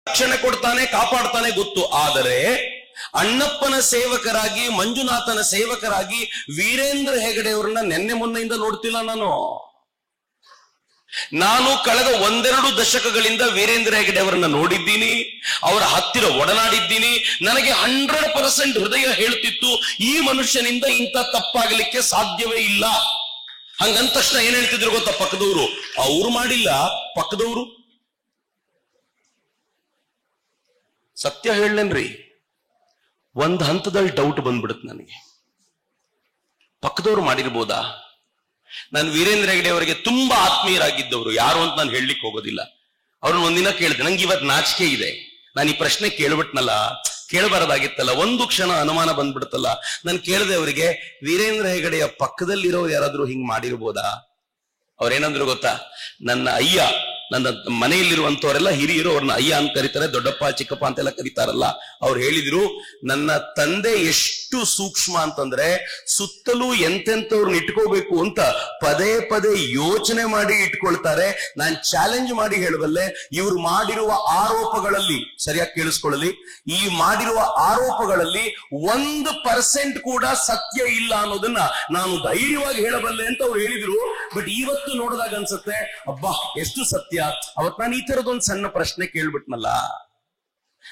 ರಕ್ಷಣೆ ಕೊಡ್ತಾನೆ, ಕಾಪಾಡ್ತಾನೆ ಗೊತ್ತು. ಆದರೆ ಅಣ್ಣಪ್ಪನ ಸೇವಕರಾಗಿ, ಮಂಜುನಾಥನ ಸೇವಕರಾಗಿ ವೀರೇಂದ್ರ ಹೆಗಡೆ ಅವರನ್ನ ನಿನ್ನೆ ಮೊನ್ನೆಯಿಂದ ನೋಡ್ತಿಲ್ಲ ನಾನು ಕಳೆದ ಒಂದೆರಡು ದಶಕಗಳಿಂದ ವೀರೇಂದ್ರ ಹೆಗಡೆ ಅವರನ್ನ ನೋಡಿದ್ದೀನಿ, ಅವರ ಹತ್ತಿರ ಒಡನಾಡಿದ್ದೀನಿ. ನನಗೆ 100% ಹೃದಯ ಹೇಳ್ತಿತ್ತು, ಈ ಮನುಷ್ಯನಿಂದ ಇಂಥ ತಪ್ಪಾಗಲಿಕ್ಕೆ ಸಾಧ್ಯವೇ ಇಲ್ಲ. ಹಂಗಂದ ತಕ್ಷಣ ಏನ್ ಹೇಳ್ತಿದ್ರು ಗೊತ್ತಾ ಪಕ್ಕದವರು? ಅವ್ರು ಮಾಡಿಲ್ಲ, ಪಕ್ಕದವರು. ಸತ್ಯ ಹೇಳಲೇನ್ರಿ, ಒಂದ್ ಹಂತದಲ್ಲಿ ಡೌಟ್ ಬಂದ್ಬಿಡುತ್ತೆ ನನಗೆ, ಪಕ್ಕದವ್ರು ಮಾಡಿರ್ಬೋದಾ? ನಾನು ವೀರೇಂದ್ರ ಹೆಗಡೆ ಅವರಿಗೆ ತುಂಬಾ ಆತ್ಮೀಯರಾಗಿದ್ದವರು, ಯಾರು ಅಂತ ನಾನು ಹೇಳಲಿಕ್ಕೆ ಹೋಗೋದಿಲ್ಲ. ಅವ್ರನ್ನ ಒಂದಿನ ಕೇಳಿದೆ, ನಂಗೆ ಇವತ್ತು ನಾಚಿಕೆ ಇದೆ, ನಾನು ಈ ಪ್ರಶ್ನೆ ಕೇಳ್ಬಿಟ್ನಲ್ಲ, ಕೇಳಬಾರದಾಗಿತ್ತಲ್ಲ, ಒಂದು ಕ್ಷಣ ಅನುಮಾನ ಬಂದ್ಬಿಡುತ್ತಲ್ಲ. ನಾನು ಕೇಳಿದೆ ಅವರಿಗೆ, ವೀರೇಂದ್ರ ಹೆಗಡೆಯ ಪಕ್ಕದಲ್ಲಿರೋ ಯಾರಾದ್ರೂ ಹಿಂಗ್ ಮಾಡಿರ್ಬೋದಾ? ಅವ್ರೇನಂದ್ರು ಗೊತ್ತಾ? ನನ್ನ ಅಯ್ಯ, ನನ್ನ ಮನೆಯಲ್ಲಿರುವಂತವರೆಲ್ಲ ಹಿರಿಯರು ಅವ್ರನ್ನ ಅಯ್ಯ ಅಂತ ಕರೀತಾರೆ, ದೊಡ್ಡಪ್ಪ ಚಿಕ್ಕಪ್ಪ ಅಂತೆಲ್ಲ ಕರೀತಾರಲ್ಲ. ಅವ್ರು ಹೇಳಿದ್ರು, ನನ್ನ ತಂದೆ ಎಷ್ಟು ಸೂಕ್ಷ್ಮ ಅಂತಂದ್ರೆ ಸುತ್ತಲೂ ಎಂತೆಂಥವ್ರನ್ನ ಇಟ್ಕೋಬೇಕು ಅಂತ ಪದೇ ಪದೇ ಯೋಚನೆ ಮಾಡಿ ಇಟ್ಕೊಳ್ತಾರೆ. ನಾನ್ ಚಾಲೆಂಜ್ ಮಾಡಿ ಹೇಳಬಲ್ಲೆ, ಇವ್ರು ಮಾಡಿರುವ ಆರೋಪಗಳಲ್ಲಿ, ಸರಿಯಾಗಿ ಕೇಳಿಸ್ಕೊಳ್ಳಲಿ, ಈ ಮಾಡಿರುವ ಆರೋಪಗಳಲ್ಲಿ 1% ಕೂಡ ಸತ್ಯ ಇಲ್ಲ ಅನ್ನೋದನ್ನ ನಾನು ಧೈರ್ಯವಾಗಿ ಹೇಳಬಲ್ಲೆ ಅಂತ ಅವ್ರು ಹೇಳಿದ್ರು. ಬಟ್ ಇವತ್ತು ನೋಡಿದಾಗ ಅನ್ಸುತ್ತೆ, ಅಬ್ಬಾ ಎಷ್ಟು ಸತ್ಯ. ಅವತ್ ನಾನು ಈ ತರದೊಂದು ಸಣ್ಣ ಪ್ರಶ್ನೆ ಕೇಳ್ಬಿಟ್ನಲ್ಲ,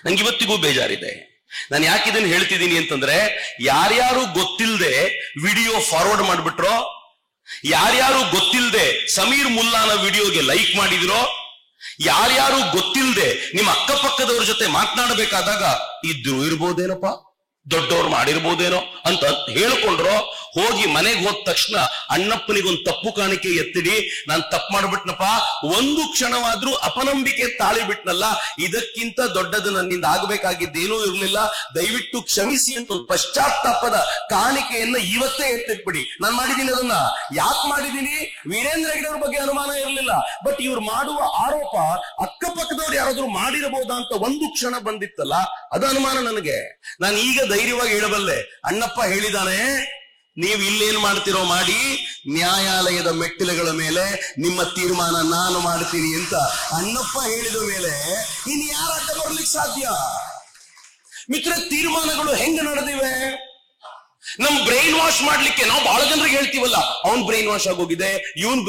ನಂಗೆ ಇವತ್ತಿಗೂ ಬೇಜಾರಿದೆ. ನಾನು ಯಾಕೆ ಇದನ್ನ ಹೇಳ್ತಿದ್ದೀನಿ ಅಂತಂದ್ರೆ, ಯಾರ್ಯಾರು ಗೊತ್ತಿಲ್ಲದೆ ವಿಡಿಯೋ ಫಾರ್ವರ್ಡ್ ಮಾಡ್ಬಿಟ್ರೋ, ಯಾರ್ಯಾರು ಗೊತ್ತಿಲ್ಲದೆ ಸಮೀರ್ ಮುಲ್ಲಾನ ವಿಡಿಯೋಗೆ ಲೈಕ್ ಮಾಡಿದಿರೋ, ಯಾರ್ಯಾರು ಗೊತ್ತಿಲ್ಲದೆ ನಿಮ್ಮ ಅಕ್ಕಪಕ್ಕದವ್ರ ಜೊತೆ ಮಾತನಾಡಬೇಕಾದಾಗ ಇದ್ರು ಇರ್ಬೋದೇನಪ್ಪ, ದೊಡ್ಡವ್ರು ಮಾಡಿರ್ಬೋದೇನೋ ಅಂತ ಹೇಳ್ಕೊಂಡ್ರೋ, ಹೋಗಿ ಮನೆಗೆ ಹೋದ ತಕ್ಷಣ ಅಣ್ಣಪ್ಪನಿಗೊಂದು ತಪ್ಪು ಕಾಣಿಕೆ ಎತ್ತಿಡಿ, ನಾನು ತಪ್ಪು ಮಾಡ್ಬಿಟ್ನಪ್ಪ, ಒಂದು ಕ್ಷಣವಾದ್ರೂ ಅಪನಂಬಿಕೆ ತಾಳಿ ಬಿಟ್ನಲ್ಲ, ಇದಕ್ಕಿಂತ ದೊಡ್ಡದು ನನ್ನಿಂದ ಆಗ್ಬೇಕಾಗಿದ್ದೇನೂ ಇರ್ಲಿಲ್ಲ, ದಯವಿಟ್ಟು ಕ್ಷಮಿಸಿ ಅಂತ ಒಂದು ಪಶ್ಚಾತ್ತಾಪದ ಕಾಣಿಕೆಯನ್ನ ಇವತ್ತೇ ಎತ್ತಿಟ್ಬಿಡಿ. ನಾನು ಮಾಡಿದ್ದೀನಿ ಅದನ್ನ. ಯಾಕೆ ಮಾಡಿದ್ದೀನಿ? ವೀರೇಂದ್ರ ಹೆಗಡೆ ಅವ್ರ ಬಗ್ಗೆ ಅನುಮಾನ ಇರಲಿಲ್ಲ, ಬಟ್ ಇವ್ರು ಮಾಡುವ ಆರೋಪ ಅಕ್ಕಪಕ್ಕದವ್ರು ಯಾರಾದ್ರೂ ಮಾಡಿರಬಹುದಾ ಅಂತ ಒಂದು ಕ್ಷಣ ಬಂದಿತ್ತಲ್ಲ, ಅದು ಅನುಮಾನ ನನಗೆ. ನಾನು ಈಗ ಧೈರ್ಯವಾಗಿ ಹೇಳಬಲ್ಲೆ, ಅಣ್ಣಪ್ಪ ಹೇಳಿದಾನೆ, ನೀವು ಇಲ್ಲೇನ್ ಮಾಡ್ತಿರೋ ಮಾಡಿ, ನ್ಯಾಯಾಲಯದ ಮೆಟ್ಟಿಲುಗಳ ಮೇಲೆ ನಿಮ್ಮ ತೀರ್ಮಾನ ನಾನು ಮಾಡ್ತೀನಿ ಅಂತ ಅಣ್ಣಪ್ಪ ಹೇಳಿದ ಮೇಲೆ ಇನ್ನು ಯಾರ ಅಡ್ಡ ಬರ್ಲಿಕ್ಕೆ ಸಾಧ್ಯ? ಮಿತ್ರ, ತೀರ್ಮಾನಗಳು ಹೆಂಗ ನಡೆದಿವೆ? ನಮ್ ಬ್ರೈನ್ ವಾಶ್ ಮಾಡ್ಲಿಕ್ಕೆ ನಾವು ಬಹಳ ಜನರಿಗೆ ಹೇಳ್ತೀವಲ್ಲ, ಅವನ್ ಬ್ರೈನ್ ವಾಶ್ ಆಗೋಗಿದೆ, ಇವನ್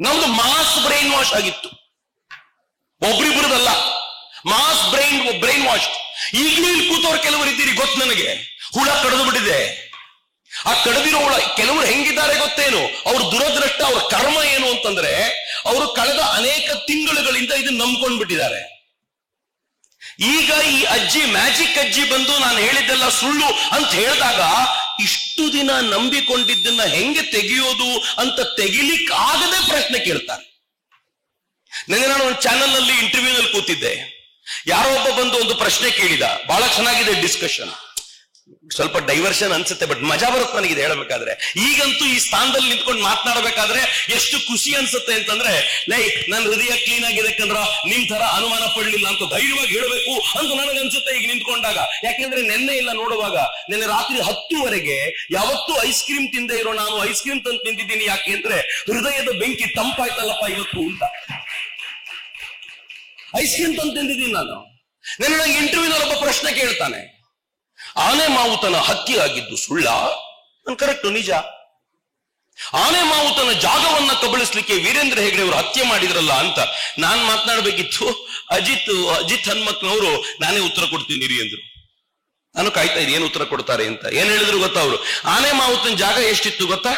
ನಮ್ದು ಮಾಸ್ ಬ್ರೈನ್ ವಾಶ್ ಆಗಿತ್ತು, ಒಬ್ರಿಬ್ರದಲ್ಲ, ಮಾಸ್ ಬ್ರೈನ್ ವಾಶ್. ಈಗಲೂ ಇಲ್ಲಿ ಕೂತವ್ರು ಕೆಲವರು ಇದ್ದೀರಿ, ಗೊತ್ತು ನನಗೆ, ಹುಳ ಕಡಿದು ಬಿಟ್ಟಿದೆ. ಆ ಕಡಿದಿರೋ ಹುಳ ಕೆಲವರು ಹೆಂಗಿದ್ದಾರೆ ಗೊತ್ತೇನು? ಅವ್ರ ದುರದೃಷ್ಟ, ಅವ್ರ ಕರ್ಮ ಏನು ಅಂತಂದ್ರೆ, ಅವರು ಕಳೆದ ಅನೇಕ ತಿಂಗಳುಗಳಿಂದ ಇದನ್ನ ನಂಬ್ಕೊಂಡ್ಬಿಟ್ಟಿದ್ದಾರೆ. ಈಗ ಈ ಅಜ್ಜಿ, ಮ್ಯಾಜಿಕ್ ಅಜ್ಜಿ ಬಂದು ನಾನು ಹೇಳಿದ್ದೆಲ್ಲ ಸುಳ್ಳು ಅಂತ ಹೇಳಿದಾಗ, ಇಷ್ಟು ದಿನ ನಂಬಿಕೊಂಡಿದ್ದನ್ನ ಹೆಂಗೆ ತೆಗೆಯೋದು ಅಂತ ತೆಗಿಲಿಕ್ಕೆ ಆಗದೆ ಪ್ರಶ್ನೆ ಕೇಳ್ತಾರೆ. ನನಗೆ ನಾನು ಒಂದು ಚಾನೆಲ್ ನಲ್ಲಿ ಇಂಟರ್ವ್ಯೂನಲ್ಲಿ ಕೂತಿದ್ದೆ, ಯಾರೋ ಒಬ್ಬ ಬಂದು ಒಂದು ಪ್ರಶ್ನೆ ಕೇಳಿದ, ಬಹಳ ಚೆನ್ನಾಗಿದೆ ಡಿಸ್ಕಷನ್, ಸ್ವಲ್ಪ ಡೈವರ್ಷನ್ ಅನ್ಸುತ್ತೆ, ಬಟ್ ಮಜಾ ಬರುತ್ತೆ ನನಗಿದೆ ಹೇಳಬೇಕಾದ್ರೆ. ಈಗಂತೂ ಈ ಸ್ಥಾನದಲ್ಲಿ ನಿಂತ್ಕೊಂಡು ಮಾತನಾಡಬೇಕಾದ್ರೆ ಎಷ್ಟು ಖುಷಿ ಅನ್ಸುತ್ತೆ ಅಂತಂದ್ರೆ, ನನ್ನ ಹೃದಯ ಕ್ಲೀನ್ ಆಗಿದೆ ಕಂದ್ರ, ನಿಮ್ ತರ ಅನುಮಾನ ಪಡ್ಲಿಲ್ಲ ಅಂತ ಧೈರ್ಯವಾಗಿ ಹೇಳಬೇಕು ಅಂತ ನನಗನ್ಸುತ್ತೆ ಈಗ ನಿಂತ್ಕೊಂಡಾಗ. ಯಾಕೆಂದ್ರೆ ನೆನ್ನೆ ಇಲ್ಲ ನೋಡುವಾಗ, ನಿನ್ನೆ ರಾತ್ರಿ 10ವರೆಗೆ ಯಾವತ್ತೂ ಐಸ್ ಕ್ರೀಮ್ ತಿಂದೇ ಇರೋ ನಾನು ಐಸ್ ಕ್ರೀಮ್ ತಂದು ತಿಂದಿದ್ದೀನಿ. ಯಾಕೆ ಅಂದ್ರೆ ಹೃದಯದ ಬೆಂಕಿ ತಂಪಾಯ್ತಲ್ಲಪ್ಪ ಇವತ್ತು ಅಂತ ಐಸ್ ಕ್ರೀಮ್ ತಂದು ತಿಂದಿದ್ದೀನಿ ನಾನು. ನೆನ್ನೆ ನಂಗೆ ಇಂಟರ್ವ್ಯೂನಲ್ಲಿ ಒಬ್ಬ ಪ್ರಶ್ನೆ ಕೇಳ್ತಾನೆ, ಆನೆ ಮಾವುತನ ಹತ್ಯೆ ಆಗಿದ್ದು ಸುಳ್ಳ? ಕರೆಕ್ಟು, ನಿಜ. ಆನೆ ಮಾವುತನ ಜಾಗವನ್ನ ಕಬಳಿಸ್ಲಿಕ್ಕೆ ವೀರೇಂದ್ರ ಹೆಗಡೆ ಅವರು ಹತ್ಯೆ ಮಾಡಿದ್ರಲ್ಲ ಅಂತ ನಾನ್ ಮಾತನಾಡಬೇಕಿತ್ತು. ಅಜಿತ್ ಹನುಮಕ್ನವರು ನಾನೇ ಉತ್ತರ ಕೊಡ್ತೀನಿ ರೀ ಅಂದ್ರು. ನಾನು ಕಾಯ್ತಾ ಇದ್ದೀನಿ ಏನು ಉತ್ತರ ಕೊಡ್ತಾರೆ ಅಂತ. ಏನ್ ಹೇಳಿದ್ರು ಗೊತ್ತಾ ಅವರು? ಆನೆ ಮಾವುತನ ಜಾಗ ಎಷ್ಟಿತ್ತು ಗೊತ್ತಾ?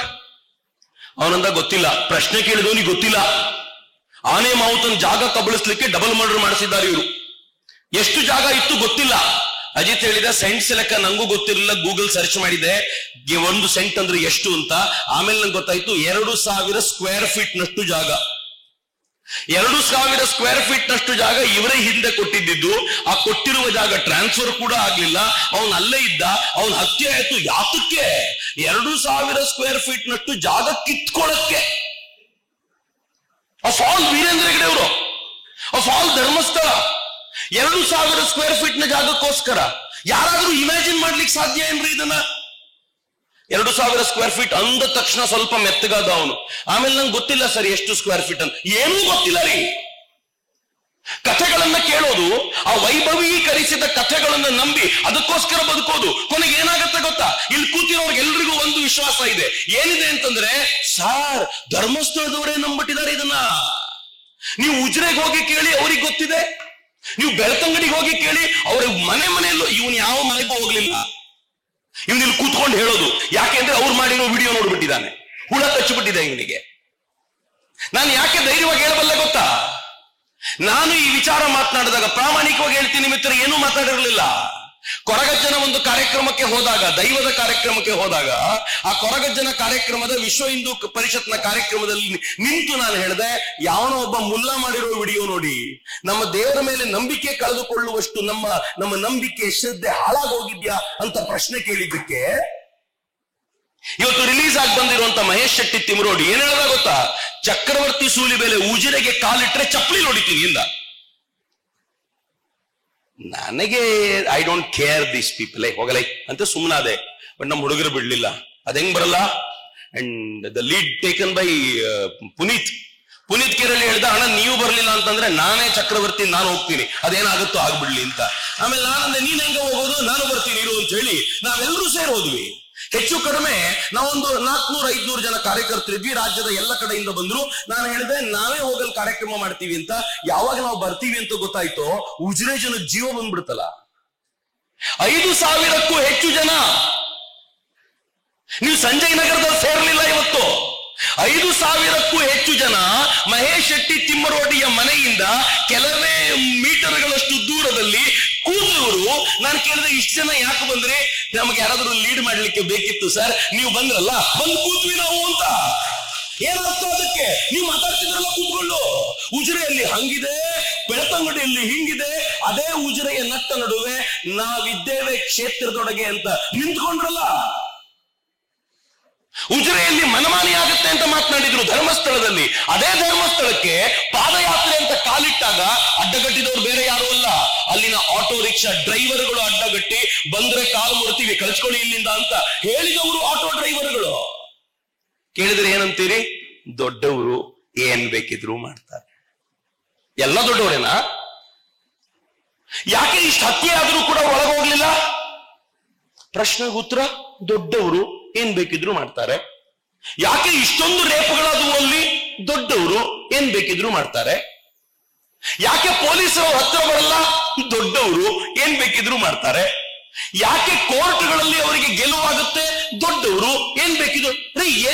ಅವನಂದ ಗೊತ್ತಿಲ್ಲ. ಪ್ರಶ್ನೆ ಕೇಳಿದವನಿಗೆ ಗೊತ್ತಿಲ್ಲ. ಆನೆ ಮಾವುತನ ಜಾಗ ಕಬಳಿಸ್ಲಿಕ್ಕೆ ಡಬಲ್ ಮರ್ಡರ್ ಮಾಡಿಸಿದ್ದಾರೆ ಇವರು. ಎಷ್ಟು ಜಾಗ ಇತ್ತು ಗೊತ್ತಿಲ್ಲ. ಅಜಿತ್ ಹೇಳಿದ, ಸೆಂಟ್ಸ್ ಲೆಕ್ಕ ನಂಗೂ ಗೊತ್ತಿರಲಿಲ್ಲ, ಗೂಗಲ್ ಸರ್ಚ್ ಮಾಡಿದೆ, 1 ಸೆಂಟ್ ಅಂದ್ರೆ ಎಷ್ಟು ಅಂತ. ಆಮೇಲೆ ನಂಗೆ ಗೊತ್ತಾಯ್ತು 2000 ಸ್ಕ್ವೇರ್ ಫೀಟ್ ನಷ್ಟು ಜಾಗ. 2000 ಸ್ಕ್ವೇರ್ ಫೀಟ್ ನಷ್ಟು ಜಾಗ ಇವರೇ ಹಿಂದೆ ಕೊಟ್ಟಿದ್ದು. ಆ ಕೊಟ್ಟಿರುವ ಜಾಗ ಟ್ರಾನ್ಸ್ಫರ್ ಕೂಡ ಆಗ್ಲಿಲ್ಲ. ಅವನ್ ಅಲ್ಲೇ ಇದ್ದ, ಅವನ್ ಹತ್ಯೆ ಆಯ್ತು. ಯಾತಕ್ಕೆ? 2000 ಸ್ಕ್ವೇರ್ ಫೀಟ್ ನಷ್ಟು ಜಾಗ ಕಿತ್ಕೊಳ್ಳಕ್ಕೆ. ಆಫ್ ಆಲ್ ವೀರೇಂದ್ರ ಹೆಗಡೆ ಅವರು, of all Dharmasthala, 2000 square feet ನ ಜಾಗಕ್ಕೋಸ್ಕರ ಯಾರಾದ್ರೂ ಇಮ್ಯಾಜಿನ್ ಮಾಡ್ಲಿಕ್ಕೆ ಸಾಧ್ಯ ಏನ್ರಿ ಇದನ್ನ? 2000 ಸ್ಕ್ವೇರ್ ಫೀಟ್ ಅಂದ ತಕ್ಷಣ ಸ್ವಲ್ಪ ಮೆತ್ತಗಾದ ಅವನು. ಆಮೇಲೆ ನಂಗೆ ಗೊತ್ತಿಲ್ಲ ಸರ್ ಎಷ್ಟು ಸ್ಕ್ವೇರ್ ಫೀಟ್ ಅಂತ, ಏನೂ ಗೊತ್ತಿಲ್ಲ ರೀ. ಕಥೆಗಳನ್ನ ಕೇಳೋದು, ಆ ವೈಭವೀಕರಿಸಿದ ಕಥೆಗಳನ್ನು ನಂಬಿ ಅದಕ್ಕೋಸ್ಕರ ಬದುಕೋದು. ಕೊನೆಗೆ ಏನಾಗತ್ತೆ ಗೊತ್ತಾ? ಇಲ್ಲಿ ಕೂತಿರೋರ್ಗೆ ಎಲ್ರಿಗೂ ಒಂದು ವಿಶ್ವಾಸ ಇದೆ. ಏನಿದೆ ಅಂತಂದ್ರೆ, ಸಾರ್ ಧರ್ಮಸ್ಥಳದವರೇ ನಂಬಿಟ್ಟಿದ್ದಾರೆ ಇದನ್ನ. ನೀವು ಉಜಿರೆಗೆ ಹೋಗಿ ಕೇಳಿ, ಅವ್ರಿಗೆ ಗೊತ್ತಿದೆ. ನೀವು ಬೆಳ್ತಂಗಡಿಗೆ ಹೋಗಿ ಕೇಳಿ, ಅವ್ರ ಮನೆಯಲ್ಲೂ ಇವನ್ ಯಾವ ಮನೆಗೂ ಹೋಗ್ಲಿಲ್ಲ. ಇವನ್ ಇಲ್ಲಿ ಕೂತ್ಕೊಂಡು ಹೇಳೋದು. ಯಾಕೆಂದ್ರೆ ಅವ್ರು ಮಾಡಿರೋ ವಿಡಿಯೋ ನೋಡ್ಬಿಟ್ಟಿದ್ದಾನೆ, ಹುಳ ಕಚ್ಚಿಬಿಟ್ಟಿದೆ ಇವನಿಗೆ. ನಾನು ಯಾಕೆ ಧೈರ್ಯವಾಗಿ ಹೇಳಬಲ್ಲೆ ಗೊತ್ತಾ? ನಾನು ಈ ವಿಚಾರ ಮಾತನಾಡಿದಾಗ ಪ್ರಾಮಾಣಿಕವಾಗಿ ಹೇಳ್ತೀನಿ ಮಿತ್ರ, ಏನೂ ಮಾತಾಡಿರಲಿಲ್ಲ. ಕೊರಗಜ್ಜನ ಒಂದು ಕಾರ್ಯಕ್ರಮಕ್ಕೆ ಹೋದಾಗ, ದೈವದ ಕಾರ್ಯಕ್ರಮಕ್ಕೆ ಹೋದಾಗ, ಆ ಕೊರಗಜ್ಜನ ಕಾರ್ಯಕ್ರಮದ ವಿಶ್ವ ಹಿಂದೂ ಪರಿಷತ್ನ ಕಾರ್ಯಕ್ರಮದಲ್ಲಿ ನಿಂತು ನಾನು ಹೇಳಿದೆ, ಯಾವನೋ ಒಬ್ಬ ಮುಲ್ಲಾ ಮಾಡಿರೋ ವಿಡಿಯೋ ನೋಡಿ ನಮ್ಮ ದೇವರ ಮೇಲೆ ನಂಬಿಕೆ ಕಳೆದುಕೊಳ್ಳುವಷ್ಟು ನಮ್ಮ ನಂಬಿಕೆ ಶ್ರದ್ಧೆ ಹಾಳಾಗೋಗಿದ್ಯಾ ಅಂತ ಪ್ರಶ್ನೆ ಕೇಳಿದ್ದಕ್ಕೆ ಇವತ್ತು ರಿಲೀಸ್ ಆಗಿ ಬಂದಿರುವಂತ ಮಹೇಶ್ ಶೆಟ್ಟಿ ತಿಮರೋಡಿ ಏನ್ ಹೇಳ್ದ ಗೊತ್ತಾ? ಚಕ್ರವರ್ತಿ ಸೂಲಿ ಮೇಲೆ ಉಜಿರೆಗೆ ಕಾಲಿಟ್ರೆ ಚಪ್ಪಲಿ ನೋಡಿತೀನಿ ಇಂದ. ನನಗೆ I don't care these people, ಹೋಗಲೈ ಅಂತ ಸುಮ್ಮನಾದೆ. ಬಟ್ ನಮ್ಮ ಹುಡುಗರು ಬಿಡ್ಲಿಲ್ಲ. ಅದ್ ಹೆಂಗ್ ಬರಲ್ಲ? And the lead taken by Puneeth ಕೇರಳಿ ಹೇಳ್ದ, ಅಣ್ಣ ನೀವು ಬರ್ಲಿಲ್ಲ ಅಂತಂದ್ರೆ ನಾನೇ ಚಕ್ರವರ್ತಿ, ನಾನು ಹೋಗ್ತೀನಿ, ಅದೇನಾಗುತ್ತೋ ಆಗ್ಬಿಡ್ಲಿ ಅಂತ. ಆಮೇಲೆ ನಾನಂದ್ರೆ ನೀನ್ ಹೆಂಗ ಹೋಗೋದು, ನಾನು ಬರ್ತೀನಿ ಇರು ಅಂತ ಹೇಳಿ ನಾವೆಲ್ಲರೂ ಸೇರಿ ಹೋದ್ವಿ. ಹೆಚ್ಚು ಕಡಿಮೆ ನಾವೊಂದು 400-500 ಜನ ಕಾರ್ಯಕರ್ತರಿದ್ವಿ. ರಾಜ್ಯದ ಎಲ್ಲ ಕಡೆಯಿಂದ ಬಂದ್ರು. ನಾನು ಹೇಳಿದೆ, ನಾವೇ ಹೋಗಲು ಕಾರ್ಯಕ್ರಮ ಮಾಡ್ತೀವಿ ಅಂತ. ಯಾವಾಗ ನಾವು ಬರ್ತೀವಿ ಅಂತ ಗೊತ್ತಾಯ್ತೋ, ಉಜಿರೆ ಜನ ಜೀವ ಬಂದ್ಬಿಡ್ತಲ್ಲ. 5,000ಕ್ಕೂ ಹೆಚ್ಚು ಜನ. ನೀವು ಸಂಜಯ್ ನಗರದಲ್ಲಿ ಸೇರ್ಲಿಲ್ಲ ಇವತ್ತು. 5,000ಕ್ಕೂ ಹೆಚ್ಚು ಜನ ಮಹೇಶ್ ಶೆಟ್ಟಿ ತಿಮ್ಮರೋಡಿಯ ಮನೆಯಿಂದ ಕೆಲವೇ ಮೀಟರ್ಗಳಷ್ಟು ದೂರದಲ್ಲಿ ಕೂತವರು. ನಾನು ಕೇಳಿದೆ, ಇಷ್ಟು ಜನ ಯಾಕೆ ಬಂದ್ರಿ? ನಮಗೆ ಯಾರಾದ್ರೂ ಲೀಡ್ ಮಾಡ್ಲಿಕ್ಕೆ ಬೇಕಿತ್ತು ಸರ್, ನೀವು ಬಂದ್ರಲ್ಲ, ಬಂದು ಕೂತ್ವಿ ನಾವು ಅಂತ. ಏನರ್ಥ ಅದಕ್ಕೆ? ನೀವು ಮಾತಾಡ್ತಿದ್ರಲ್ಲ ಕೂತ್ಕೊಂಡು. ಉಜಿರೆಯಲ್ಲಿ ಹಂಗಿದೆ, ಬೆಳ್ತಂಗಡಿಯಲ್ಲಿ ಹಿಂಗಿದೆ, ಅದೇ ಉಜಿರೆಯ ನಟ್ಟ ನಡುವೆ ನಾವಿದ್ದೇವೆ ಕ್ಷೇತ್ರದೊಳಗೆ ಅಂತ ನಿಂತ್ಕೊಂಡ್ರಲ್ಲ. ಉಜಿರೆಯಲ್ಲಿ ಮನಮಾನಿ ಆಗುತ್ತೆ ಅಂತ ಮಾತನಾಡಿದ್ರು ಧರ್ಮಸ್ಥಳದಲ್ಲಿ. ಅದೇ ಧರ್ಮಸ್ಥಳಕ್ಕೆ ಪಾದಯಾತ್ರೆ ಅಂತ ಕಾಲಿಟ್ಟಾಗ ಅಡ್ಡಗಟ್ಟಿದವರು ಬೇರೆ ಯಾರು ಅಲ್ಲ, ಅಲ್ಲಿನ ಆಟೋ ರಿಕ್ಷಾ ಡ್ರೈವರ್ಗಳು ಅಡ್ಡಗಟ್ಟಿ ಬಂದ್ರೆ ಕಾಲು ಮುರ್ತೀವಿ, ಕಳ್ಸ್ಕೊಳ್ಳಿ ಇಲ್ಲಿಂದ ಅಂತ ಹೇಳಿದವರು ಆಟೋ ಡ್ರೈವರ್ಗಳು. ಕೇಳಿದ್ರೆ ಏನಂತೀರಿ? ದೊಡ್ಡವರು ಏನ್ ಬೇಕಿದ್ರು ಮಾಡ್ತಾರೆ. ಎಲ್ಲ ದೊಡ್ಡವರೇನಾ? ಯಾಕೆ ಇಷ್ಟು ಹತ್ಯೆ ಆದ್ರೂ ಕೂಡ ಒಳಗೋಗ್ಲಿಲ್ಲ? ಪ್ರಶ್ನೆಗೆ ಉತ್ತರ, ದೊಡ್ಡವರು ಏನ್ ಬೇಕಿದ್ರು ಮಾಡ್ತಾರೆ. ಯಾಕೆ ಇಷ್ಟೊಂದು ರೇಪುಗಳಾದವು ಅಲ್ಲಿ? ದೊಡ್ಡವರು ಏನ್ ಬೇಕಿದ್ರು ಮಾಡ್ತಾರೆ. ಯಾಕೆ ಪೊಲೀಸರು ಹತ್ರ ಬರಲ್ಲ? ದೊಡ್ಡವರು ಏನ್ ಬೇಕಿದ್ರು ಮಾಡ್ತಾರೆ. ಯಾಕೆ ಕೋರ್ಟ್ಗಳಲ್ಲಿ ಅವರಿಗೆ ಗೆಲುವಾಗುತ್ತೆ? ದೊಡ್ಡವರು ಏನ್ ಬೇಕಿದ್ರು.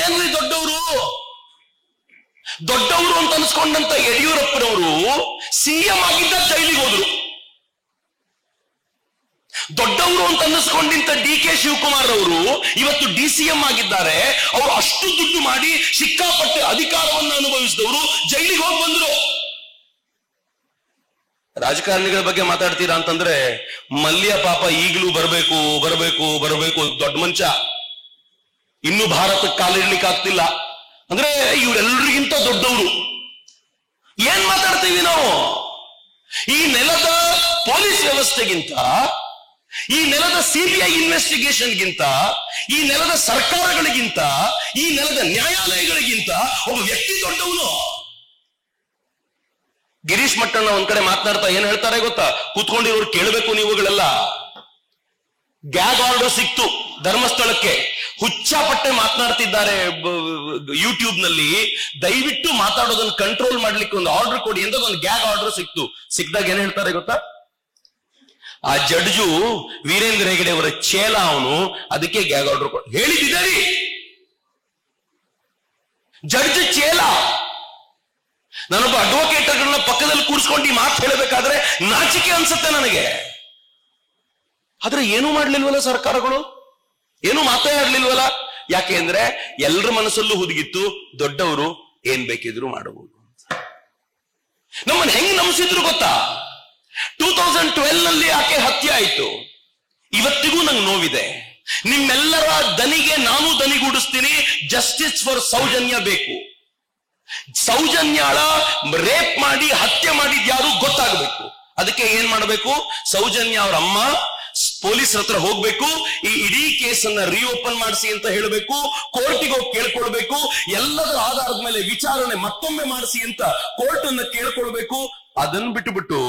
ಏನ್ರಿ ದೊಡ್ಡವರು? ದೊಡ್ಡವರು ಅಂತ ಅನ್ಸ್ಕೊಂಡಂತ ಯಡಿಯೂರಪ್ಪನವರು ಸಿಎಂ ಆಗಿದ್ದ ಜೈಲಿಗೆ ಹೋದ್ರು. ದೊಡ್ಡವರು ಅಂತ ಅನ್ನಿಸ್ಕೊಂಡಿಂತ DK ಶಿವಕುಮಾರ್ ಅವರು ಇವತ್ತು DCM ಆಗಿದ್ದಾರೆ. ಅವರು ಅಷ್ಟು ದುಡ್ಡು ಮಾಡಿ ಸಿಕ್ಕಾಪಟ್ಟೆ ಅಧಿಕಾರವನ್ನು ಅನುಭವಿಸಿದವರು ಜೈಲಿಗೆ ಹೋಗಿ ಬಂದ್ರು. ರಾಜಕಾರಣಿಗಳ ಬಗ್ಗೆ ಮಾತಾಡ್ತೀರಾ ಅಂತಂದ್ರೆ, ಮಲ್ಯ ಪಾಪ ಈಗಲೂ ಬರಬೇಕು ಬರಬೇಕು ಬರಬೇಕು, ದೊಡ್ಡ ಮಂಚ, ಇನ್ನು ಭಾರತಕ್ಕೆ ಕಾಲಿಡ್ಲಿಕ್ಕೆ ಆಗ್ತಿಲ್ಲ. ಅಂದ್ರೆ ಇವರೆಲ್ಲರಿಗಿಂತ ದೊಡ್ಡವರು. ಏನ್ ಮಾತಾಡ್ತೀವಿ ನಾವು? ಈ ನೆಲದ ಪೊಲೀಸ್ ವ್ಯವಸ್ಥೆಗಿಂತ, ಈ ನೆಲದ CBI ಇನ್ವೆಸ್ಟಿಗೇಷನ್ಗಿಂತ, ಈ ನೆಲದ ಸರ್ಕಾರಗಳಿಗಿಂತ, ಈ ನೆಲದ ನ್ಯಾಯಾಲಯಗಳಿಗಿಂತ ಒಬ್ಬ ವ್ಯಕ್ತಿ ದೊಡ್ಡವನು. ಗಿರೀಶ್ ಮಟ್ಟಣ್ಣ ಒಂದ್ ಕಡೆ ಮಾತನಾಡ್ತಾ ಏನ್ ಹೇಳ್ತಾರೆ ಗೊತ್ತಾ? ಕೂತ್ಕೊಂಡಿರೋರು ಕೇಳಬೇಕು ನೀವುಗಳೆಲ್ಲ. ಗ್ಯಾಗ್ ಆರ್ಡರ್ ಸಿಕ್ತು ಧರ್ಮಸ್ಥಳಕ್ಕೆ, ಹುಚ್ಚಾಪಟ್ಟೆ ಮಾತನಾಡ್ತಿದ್ದಾರೆ ಯೂಟ್ಯೂಬ್ ನಲ್ಲಿ. ದಯವಿಟ್ಟು ಮಾತಾಡೋದನ್ನ ಕಂಟ್ರೋಲ್ ಮಾಡ್ಲಿಕ್ಕೆ ಒಂದು ಆರ್ಡರ್ ಕೊಡಿ ಅಂತ ಒಂದು ಗ್ಯಾಗ್ ಆರ್ಡರ್ ಸಿಕ್ತು. ಸಿಕ್ಕಿದಾಗ ಏನ್ ಹೇಳ್ತಾರೆ ಗೊತ್ತಾ? ಆ ಜಡ್ಜು ವೀರೇಂದ್ರ ಹೆಗಡೆ ಅವರ ಚೇಲ ಅವನು, ಅದಕ್ಕೆ ಗ್ಯಾಗ್ ಆರ್ಡರ್ ಕೊಟ್ಟು ಹೇಳಿದ್ದಾರೆ. ಜಡ್ಜ್ ಚೇಲ. ನಾನೊಬ್ಬ ಅಡ್ವೊಕೇಟ್ಗಳನ್ನ ಪಕ್ಕದಲ್ಲಿ ಕೂರಿಸ್ಕೊಂಡು ಈ ಮಾತು ಹೇಳಬೇಕಾದ್ರೆ ನಾಚಿಕೆ ಅನ್ಸುತ್ತೆ ನನಗೆ. ಆದ್ರೆ ಏನೂ ಮಾಡ್ಲಿಲ್ವಲ್ಲ ಸರ್ಕಾರಗಳು, ಏನು ಮಾತಾಡ್ಲಿಲ್ವಲ್ಲ. ಯಾಕೆ ಅಂದ್ರೆ ಎಲ್ಲರ ಮನಸ್ಸಲ್ಲೂ ಹುದುಗಿತ್ತು, ದೊಡ್ಡವರು ಏನ್ ಬೇಕಿದ್ರು ಮಾಡಬಹುದು. ನಮ್ಮನ್ನ ಹೆಂಗ್ ನಂಬಿಸಿದ್ರು ಗೊತ್ತಾ? 2012 ನಲ್ಲಿ ಆಕೆ ಹತ್ಯೆ ಆಯ್ತು. ಇವತ್ತಿಗೂ ನಂಗೆ ನೋವಿದೆ. ನಿಮ್ಮೆಲ್ಲರ ದನಿಗೆ ನಾನು ದನಿಗೂಡಿಸ್ತೀನಿ. ಜಸ್ಟಿಸ್ ಫಾರ್ ಸೌಜನ್ಯ ಬೇಕು. ಸೌಜನ್ಯಾಳ ರೇಪ್ ಮಾಡಿ ಹತ್ಯೆ ಮಾಡಿದ್ ಯಾರು ಗೊತ್ತಾಗಬೇಕು. ಅದಕ್ಕೆ ಏನ್ ಮಾಡಬೇಕು? ಸೌಜನ್ಯ ಅವ್ರ ಅಮ್ಮ ಪೊಲೀಸರ ಹತ್ರ ಹೋಗ್ಬೇಕು, ಈ ಇಡೀ ಕೇಸನ್ನ ರಿಓಪನ್ ಮಾಡಿಸಿ ಅಂತ ಹೇಳಬೇಕು, ಕೋರ್ಟಿಗೆ ಹೋಗಿ ಕೇಳ್ಕೊಳ್ಬೇಕು, ಎಲ್ಲದರ ಆಧಾರದ ಮೇಲೆ ವಿಚಾರಣೆ ಮತ್ತೊಮ್ಮೆ ಮಾಡಿಸಿ ಅಂತ ಕೋರ್ಟ್ ಅನ್ನ ಕೇಳ್ಕೊಳ್ಬೇಕು. ಅದನ್ನ ಬಿಟ್ಟುಬಿಟ್ಟು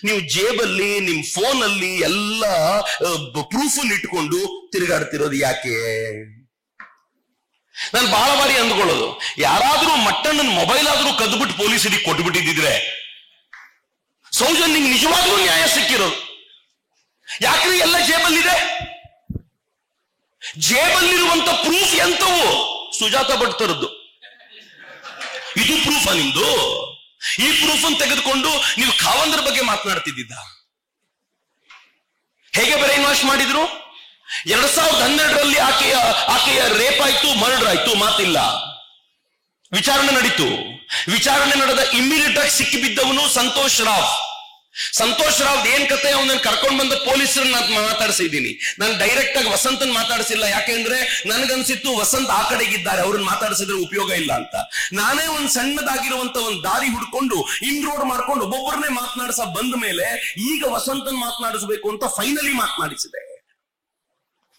ನೀವು ಜೇಬಲ್ಲಿ ನಿಮ್ ಫೋನ್ ಅಲ್ಲಿ ಎಲ್ಲ ಪ್ರೂಫ್ ಇಟ್ಕೊಂಡು ತಿರುಗಾಡ್ತಿರೋದು ಯಾಕೆ? ನಾನು ಬಹಳ ಬಾರಿ ಅಂದ್ಕೊಳ್ಳೋದು, ಯಾರಾದ್ರೂ ಮಟ್ಟಣ್ಣನ ಮೊಬೈಲ್ ಆದ್ರೂ ಕದ್ಬಿಟ್ಟು ಪೊಲೀಸರಿಗೆ ಕೊಟ್ಬಿಟ್ಟಿದ್ರೆ ಸೌಜನ್ಯ ನಿಜವಾಗ್ಲೂ ನ್ಯಾಯ ಸಿಕ್ಕಿರೋದು. ಯಾಕ್ರಿ ಎಲ್ಲ ಜೇಬಲ್ಲಿದೆ? ಜೇಬಲ್ಲಿರುವಂತ ಪ್ರೂಫ್ ಎಂತವು? ಸುಜಾತ ಭಟ್ ತರದ್ದು. ಇದು ಪ್ರೂಫ್ ನಿಮ್ದು? ಈ ಪ್ರೂಫ್ ಅನ್ನು ತೆಗೆದುಕೊಂಡು ನೀವು ಖಾವಂದ್ರ ಬಗ್ಗೆ ಮಾತನಾಡ್ತಿದ್ದ. ಹೇಗೆ ಬ್ರೈನ್ ವಾಶ್ ಮಾಡಿದ್ರು? 2012ರಲ್ಲಿ ಆಕೆಯ ರೇಪ್ ಆಯ್ತು, ಮರ್ಡರ್ ಆಯ್ತು, ಮಾತಿಲ್ಲ. ವಿಚಾರಣೆ ನಡೀತು. ವಿಚಾರಣೆ ನಡೆದ ಇಮ್ಮಿಡಿಯೇಟ್ ಆಗಿ ಸಿಕ್ಕಿ ಬಿದ್ದವನು ಸಂತೋಷ್ ರಾವ್. ಸಂತೋಷ್ ರಾವ್ ಏನ್ ಕತೆ, ಅವನನ್ನು ಕರ್ಕೊಂಡು ಬಂದ ಪೊಲೀಸರನ್ನ ಮಾತಾಡಿಸಿದ್ದೀನಿ. ನಾನು ಡೈರೆಕ್ಟ್ ಆಗಿ ವಸಂತನ್ ಮಾತಾಡಿಸಿಲ್ಲ. ಯಾಕೆಂದ್ರೆ ನನ್ಗನ್ಸಿತ್ತು ವಸಂತ್ ಆ ಕಡೆಗಿದ್ದಾರೆ, ಅವ್ರನ್ನ ಮಾತಾಡಿಸಿದ್ರೆ ಉಪಯೋಗ ಇಲ್ಲ ಅಂತ. ನಾನೇ ಒಂದ್ ಸಣ್ಣದಾಗಿರುವಂತ ಒಂದ್ ದಾರಿ ಹುಡ್ಕೊಂಡು ಇನ್ರೋಡ್ ಮಾಡ್ಕೊಂಡು ಒಬ್ಬೊಬ್ಬರನ್ನೇ ಮಾತನಾಡಿಸ ಬಂದ ಮೇಲೆ ಈಗ ವಸಂತನ್ ಮಾತನಾಡಿಸ್ಬೇಕು ಅಂತ ಫೈನಲಿ ಮಾತನಾಡಿಸಿದೆ.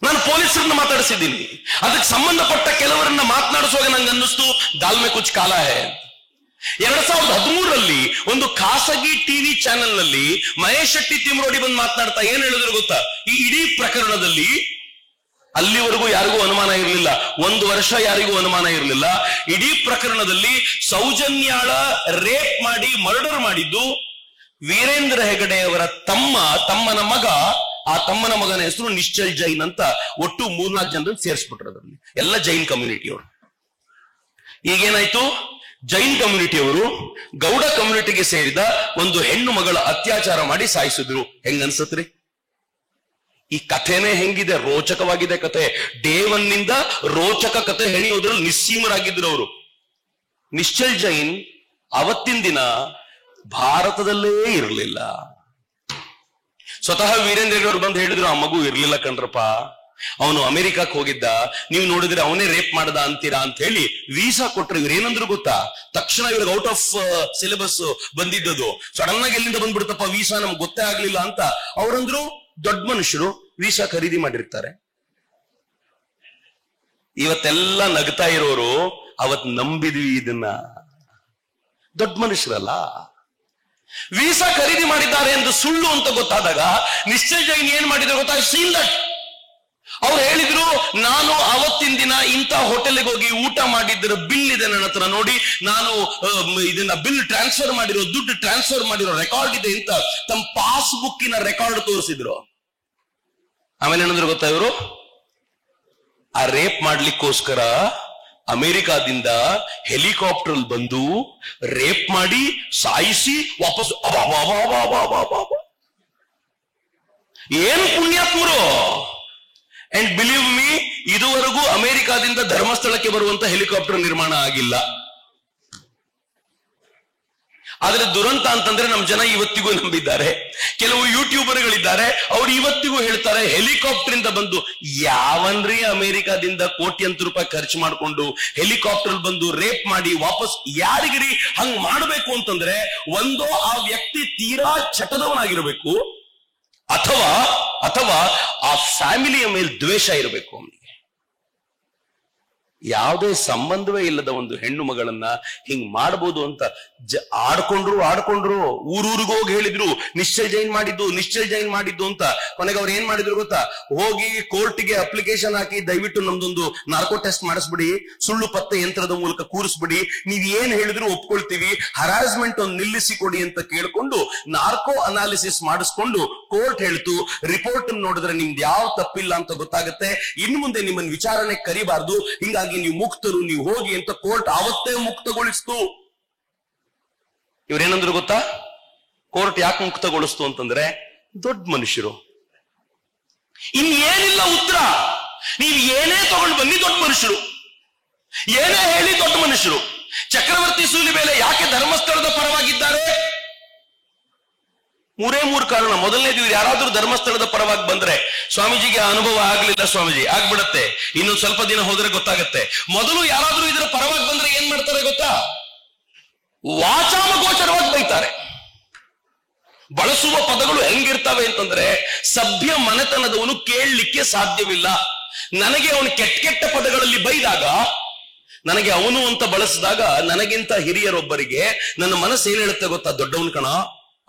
ನಾನು ಪೊಲೀಸರನ್ನ ಮಾತಾಡಿಸಿದ್ದೀನಿ. ಅದಕ್ಕೆ ಸಂಬಂಧಪಟ್ಟ ಕೆಲವರನ್ನ ಮಾತನಾಡಿಸುವಾಗ ನಂಗೆ ಅನ್ನಿಸ್ತು ದಾಲ್ಮೆ ಕುಚ್ ಕಾಲ ಹೇ. 2013ರಲ್ಲಿ ಒಂದು ಖಾಸಗಿ ಟಿವಿ ಚಾನೆಲ್ ನಲ್ಲಿ ಮಹೇಶ್ ಶೆಟ್ಟಿ ತಿಮ್ರೋಡಿ ಬಂದು ಮಾತನಾಡ್ತಾ ಏನ್ ಹೇಳಿದ್ರು ಗೊತ್ತಾ? ಈ ಇಡೀ ಪ್ರಕರಣದಲ್ಲಿ ಅಲ್ಲಿವರೆಗೂ ಯಾರಿಗೂ ಅನುಮಾನ ಇರಲಿಲ್ಲ, 1 ವರ್ಷ ಯಾರಿಗೂ ಅನುಮಾನ ಇರಲಿಲ್ಲ. ಇಡೀ ಪ್ರಕರಣದಲ್ಲಿ ಸೌಜನ್ಯಾಳ ರೇಪ್ ಮಾಡಿ ಮರ್ಡರ್ ಮಾಡಿದ್ದು ವೀರೇಂದ್ರ ಹೆಗಡೆ ಅವರ ತಮ್ಮನ ಮಗ. ಆ ತಮ್ಮನ ಮಗನ ಹೆಸರು ನಿಶ್ಚಲ್ ಜೈನ್ ಅಂತ. ಒಟ್ಟು 3-4 ಜನರನ್ನು ಸೇರಿಸ್ಬಿಟ್ರು ಅದರಲ್ಲಿ, ಎಲ್ಲ ಜೈನ್ ಕಮ್ಯುನಿಟಿಯವರು. ಈಗೇನಾಯ್ತು? ಜೈನ್ ಕಮ್ಯುನಿಟಿಯವರು ಗೌಡ ಕಮ್ಯುನಿಟಿಗೆ ಸೇರಿದ ಒಂದು ಹೆಣ್ಣು ಮಗಳ ಅತ್ಯಾಚಾರ ಮಾಡಿ ಸಾಯಿಸಿದ್ರು. ಹೆಂಗನ್ಸತ್ರಿ? ಈ ಕಥೆನೇ ಹೆಂಗಿದೆ? ರೋಚಕವಾಗಿದೆ ಕಥೆ. ಡೇ 1 ನಿಂದ ರೋಚಕ ಕಥೆ ಹೆಣಿಯೋದ್ರಲ್ಲಿ ನಿಸ್ಸೀಮರಾಗಿದ್ರು ಅವರು. ನಿಶ್ಚಲ್ ಜೈನ್ ಅವತ್ತಿನ ದಿನ ಭಾರತದಲ್ಲೇ ಇರಲಿಲ್ಲ. ಸ್ವತಃ ವೀರೇಂದ್ರ ಹೆಗಡೆ ಅವರು ಬಂದು ಹೇಳಿದ್ರು, ಆ ಮಗು ಇರ್ಲಿಲ್ಲ ಕಣ್ರಪ್ಪ, ಅವನು ಅಮೆರಿಕಕ್ಕೆ ಹೋಗಿದ್ದ, ನೀವು ನೋಡಿದ್ರೆ ಅವನೇ ರೇಪ್ ಮಾಡದ ಅಂತೀರಾ ಅಂತ ಹೇಳಿ ವೀಸಾ ಕೊಟ್ರು. ಇವ್ರು ಏನಂದ್ರು ಗೊತ್ತಾ? ತಕ್ಷಣ ಇವ್ರಿಗೆ ಔಟ್ ಆಫ್ ಸಿಲೆಬಸ್ ಬಂದಿದ್ದದು. ಸಡನ್ ಆಗಿ ಎಲ್ಲಿಂದ ಬಂದ್ಬಿಡ್ತಪ್ಪ ವೀಸಾ, ನಮ್ಗೆ ಗೊತ್ತೇ ಆಗ್ಲಿಲ್ಲ ಅಂತ. ಅವ್ರಂದ್ರು ದೊಡ್ಡ ಮನುಷ್ಯರು ವೀಸಾ ಖರೀದಿ ಮಾಡಿರ್ತಾರೆ. ಇವತ್ತೆಲ್ಲ ನಗ್ತಾ ಇರೋರು ಅವತ್ ನಂಬಿದ್ವಿ ಇದನ್ನ. ದೊಡ್ಡ ಮನುಷ್ಯರಲ್ಲ, ವೀಸಾ ಖರೀದಿ ಮಾಡಿದ್ದಾರೆ ಎಂದು ಸುಳ್ಳು ಅಂತ ಗೊತ್ತಾದಾಗ ನಿಶ್ಚಲ್ ಜೈನ್ ಏನ್ ಮಾಡಿದ್ರು ಗೊತ್ತಾ? Seen that. ಅವ್ರು ಹೇಳಿದ್ರು, ನಾನು ಅವತ್ತಿನ ದಿನ ಇಂಥ ಹೋಟೆಲ್ಗೆ ಹೋಗಿ ಊಟ ಮಾಡಿದ್ದರ ಬಿಲ್ ಇದೆ ನನ್ನ ಹತ್ರ, ನೋಡಿ ನಾನು ಇದನ್ನ ಬಿಲ್ ಟ್ರಾನ್ಸ್ಫರ್ ಮಾಡಿರೋ, ದುಡ್ಡು ಟ್ರಾನ್ಸ್ಫರ್ ಮಾಡಿರೋ ರೆಕಾರ್ಡ್ ಇದೆ ಅಂತ ತಮ್ಮ ಪಾಸ್ಬುಕ್ಕಿನ ರೆಕಾರ್ಡ್ ತೋರಿಸಿದ್ರು. ಆಮೇಲೆ ಏನಂದ್ರು ಗೊತ್ತಾ? ಇವರು ಆ ರೇಪ್ ಮಾಡ್ಲಿಕ್ಕೋಸ್ಕರ ಅಮೆರಿಕಾದಿಂದ ಹೆಲಿಕಾಪ್ಟರ್ ಬಂದು ರೇಪ್ ಮಾಡಿ ಸಾಯಿಸಿ ವಾಪಸ್. ಏನು ಪುಣ್ಯಾತ್ಮರು! ಅಂಡ್ ಬಿಲೀವ್ ಮೀ, ಇದುವರೆಗೂ ಅಮೆರಿಕಾದಿಂದ ಧರ್ಮಸ್ಥಳಕ್ಕೆ ಬರುವಂತ ಹೆಲಿಕಾಪ್ಟರ್ ನಿರ್ಮಾಣ ಆಗಿಲ್ಲ. ಆದ್ರೆ ದುರಂತ ಅಂತಂದ್ರೆ ನಮ್ಮ ಜನ ಇವತ್ತಿಗೂ ನಂಬಿದ್ದಾರೆ. ಕೆಲವು ಯೂಟ್ಯೂಬರ್ಗಳಿದ್ದಾರೆ, ಅವ್ರು ಇವತ್ತಿಗೂ ಹೇಳ್ತಾರೆ ಹೆಲಿಕಾಪ್ಟರ್ ಇಂದ ಬಂದು. ಯಾವನ್ರಿ ಅಮೆರಿಕಾದಿಂದ ಕೋಟ್ಯಂತರ ರೂಪಾಯಿ ಖರ್ಚು ಮಾಡಿಕೊಂಡು ಹೆಲಿಕಾಪ್ಟರ್ ಬಂದು ರೇಪ್ ಮಾಡಿ ವಾಪಸ್? ಯಾರಿಗಿರಿ ಹಂಗ್ ಮಾಡಬೇಕು ಅಂತಂದ್ರೆ, ಒಂದೋ ಆ ವ್ಯಕ್ತಿ ತೀರಾ ಚಟದವನಾಗಿರ್ಬೇಕು, ಅಥವಾ ಆ ಫ್ಯಾಮಿಲಿಯ ಮೇಲೆ ದ್ವೇಷ ಇರಬೇಕು. ಅವನಿಗೆ ಯಾವುದೇ ಸಂಬಂಧವೇ ಇಲ್ಲದ ಒಂದು ಹೆಣ್ಣು ಮಗಳನ್ನ ಹಿಂಗ್ ಮಾಡಬಹುದು ಅಂತ ಆಡ್ಕೊಂಡ್ರು. ಊರೂರಿಗೂ ಹೋಗಿ ಹೇಳಿದ್ರು ನಿಶ್ಚಲ್ ಜೈನ್ ಮಾಡಿದ್ದು ಅಂತ. ಕೊನೆಗೆ ಅವ್ರು ಏನ್ ಮಾಡಿದ್ರು ಗೊತ್ತಾ? ಹೋಗಿ ಕೋರ್ಟ್ಗೆ ಅಪ್ಲಿಕೇಶನ್ ಹಾಕಿ, ದಯವಿಟ್ಟು ನಮ್ದೊಂದು ನಾರ್ಕೋ ಟೆಸ್ಟ್ ಮಾಡಿಸ್ಬಿಡಿ, ಸುಳ್ಳು ಪತ್ತೆ ಯಂತ್ರದ ಮೂಲಕ ಕೂರಿಸ್ಬಿಡಿ, ನೀವ್ ಏನ್ ಹೇಳಿದ್ರು ಒಪ್ಕೊಳ್ತೀವಿ, ಹರಾಸ್ಮೆಂಟ್ ಒಂದು ನಿಲ್ಲಿಸಿಕೊಡಿ ಅಂತ ಕೇಳ್ಕೊಂಡು ನಾರ್ಕೋ ಅನಾಲಿಸಿಸ್ ಮಾಡಿಸ್ಕೊಂಡು ಕೋರ್ಟ್ ಹೇಳ್ತು, ರಿಪೋರ್ಟ್ ನೋಡಿದ್ರೆ ನಿಮ್ದು ಯಾವ ತಪ್ಪಿಲ್ಲ ಅಂತ ಗೊತ್ತಾಗುತ್ತೆ, ಇನ್ನು ಮುಂದೆ ನಿಮ್ಮನ್ನ ವಿಚಾರಣೆ ಕರಿಬಾರ್ದು, ಹಿಂಗಾಗಿ ನೀವು ಮುಕ್ತರು, ನೀವು ಹೋಗಿ ಅಂತ ಕೋರ್ಟ್ ಆವತ್ತೇ ಮುಕ್ತಗೊಳಿಸ್ತು. ಇವ್ರೇನಂದ್ರು ಗೊತ್ತಾ? ಕೋರ್ಟ್ ಯಾಕೆ ಮುಕ್ತಗೊಳಿಸ್ತು ಅಂತಂದ್ರೆ, ದೊಡ್ಡ ಮನುಷ್ಯರು, ಇನ್ನೇನಿಲ್ಲ ಉತ್ತರ. ನೀವು ಏನೇ ತಗೊಂಡು ಬನ್ನಿ, ದೊಡ್ಡ ಮನುಷ್ಯರು, ಏನೇ ಹೇಳಿ ದೊಡ್ಡ ಮನುಷ್ಯರು. ಚಕ್ರವರ್ತಿ ಸೂಲಿಬೇಲೆ ಯಾಕೆ ಧರ್ಮಸ್ಥಳದ ಪರವಾಗಿದ್ದಾರೆ? 3 ಕಾರಣ. ಮೊದಲನೇದು, ಯಾರಾದ್ರೂ ಧರ್ಮಸ್ಥಳದ ಪರವಾಗಿ ಬಂದ್ರೆ, ಸ್ವಾಮೀಜಿಗೆ ಅನುಭವ ಆಗ್ಲಿಲ್ಲ ಸ್ವಾಮೀಜಿ, ಆಗ್ಬಿಡತ್ತೆ, ಇನ್ನೊಂದು ಸ್ವಲ್ಪ ದಿನ ಹೋದ್ರೆ ಗೊತ್ತಾಗತ್ತೆ. ಮೊದಲು ಯಾರಾದ್ರೂ ಇದರ ಪರವಾಗಿ ಬಂದ್ರೆ ಏನ್ ಮಾಡ್ತಾರೆ ಗೊತ್ತಾ? ವಾಚಾಮಗೋಚರವಾಗಿ ಬೈತಾರೆ. ಬಳಸುವ ಪದಗಳು ಹೆಂಗಿರ್ತವೆ ಅಂತಂದ್ರೆ, ಸಭ್ಯ ಮನೆತನದವನು ಕೇಳಲಿಕ್ಕೆ ಸಾಧ್ಯವಿಲ್ಲ. ನನಗೆ ಅವನು ಕೆಟ್ಟ ಪದಗಳಲ್ಲಿ ಬೈದಾಗ ನನಗೆ ಅವನು ಅಂತ ಬಳಸಿದಾಗ ನನಗಿಂತ ಹಿರಿಯರೊಬ್ಬರಿಗೆ ನನ್ನ ಮನಸ್ಸು ಏನ್ ಹೇಳುತ್ತೆ ಗೊತ್ತಾ? ದೊಡ್ಡವನ್ ಕಣ,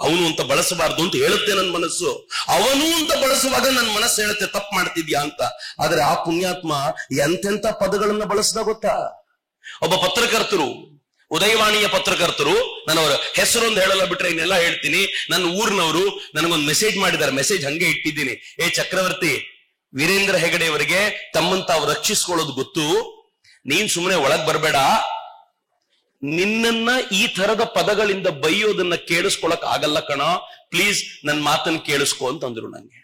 ಅವನು ಅಂತ ಬಳಸಬಾರ್ದು ಅಂತ ಹೇಳುತ್ತೆ ನನ್ನ ಮನಸ್ಸು. ಅವನು ಅಂತ ಬಳಸುವಾಗ ನನ್ನ ಮನಸ್ಸು ಹೇಳುತ್ತೆ ತಪ್ಪು ಮಾಡ್ತಿದ್ಯಾ ಅಂತ. ಆದ್ರೆ ಆ ಪುಣ್ಯಾತ್ಮ ಎಂತೆಂತ ಪದಗಳನ್ನ ಬಳಸ್ದ ಗೊತ್ತಾ? ಒಬ್ಬ ಪತ್ರಕರ್ತರು, ಉದಯವಾಣಿಯ ಪತ್ರಕರ್ತರು, ನಾನವರ ಹೆಸರೊಂದು ಹೇಳಲ್ಲ ಬಿಟ್ರೆ ಇನ್ನೆಲ್ಲ ಹೇಳ್ತೀನಿ. ನನ್ನ ಊರಿನವರು ನನಗೊಂದು ಮೆಸೇಜ್ ಮಾಡಿದ್ದಾರೆ. ಮೆಸೇಜ್ ಹಂಗೆ ಇಟ್ಟಿದ್ದೀನಿ. ಚಕ್ರವರ್ತಿ, ವೀರೇಂದ್ರ ಹೆಗಡೆ ಅವರಿಗೆ ತಮ್ಮಂತ ಅವ್ರು ರಕ್ಷಿಸ್ಕೊಳ್ಳೋದು ಗೊತ್ತು, ನೀನ್ ಸುಮ್ಮನೆ ಒಳಗ್ ಬರಬೇಡ, ನಿನ್ನನ್ನ ಈ ತರದ ಪದಗಳಿಂದ ಬೈಯೋದನ್ನ ಕೇಳಿಸ್ಕೊಳಕ್ ಆಗಲ್ಲ ಕಣ, ಪ್ಲೀಸ್ ನನ್ನ ಮಾತನ್ನ ಕೇಳಿಸ್ಕೊ ಅಂತಂದ್ರು ನಂಗೆ.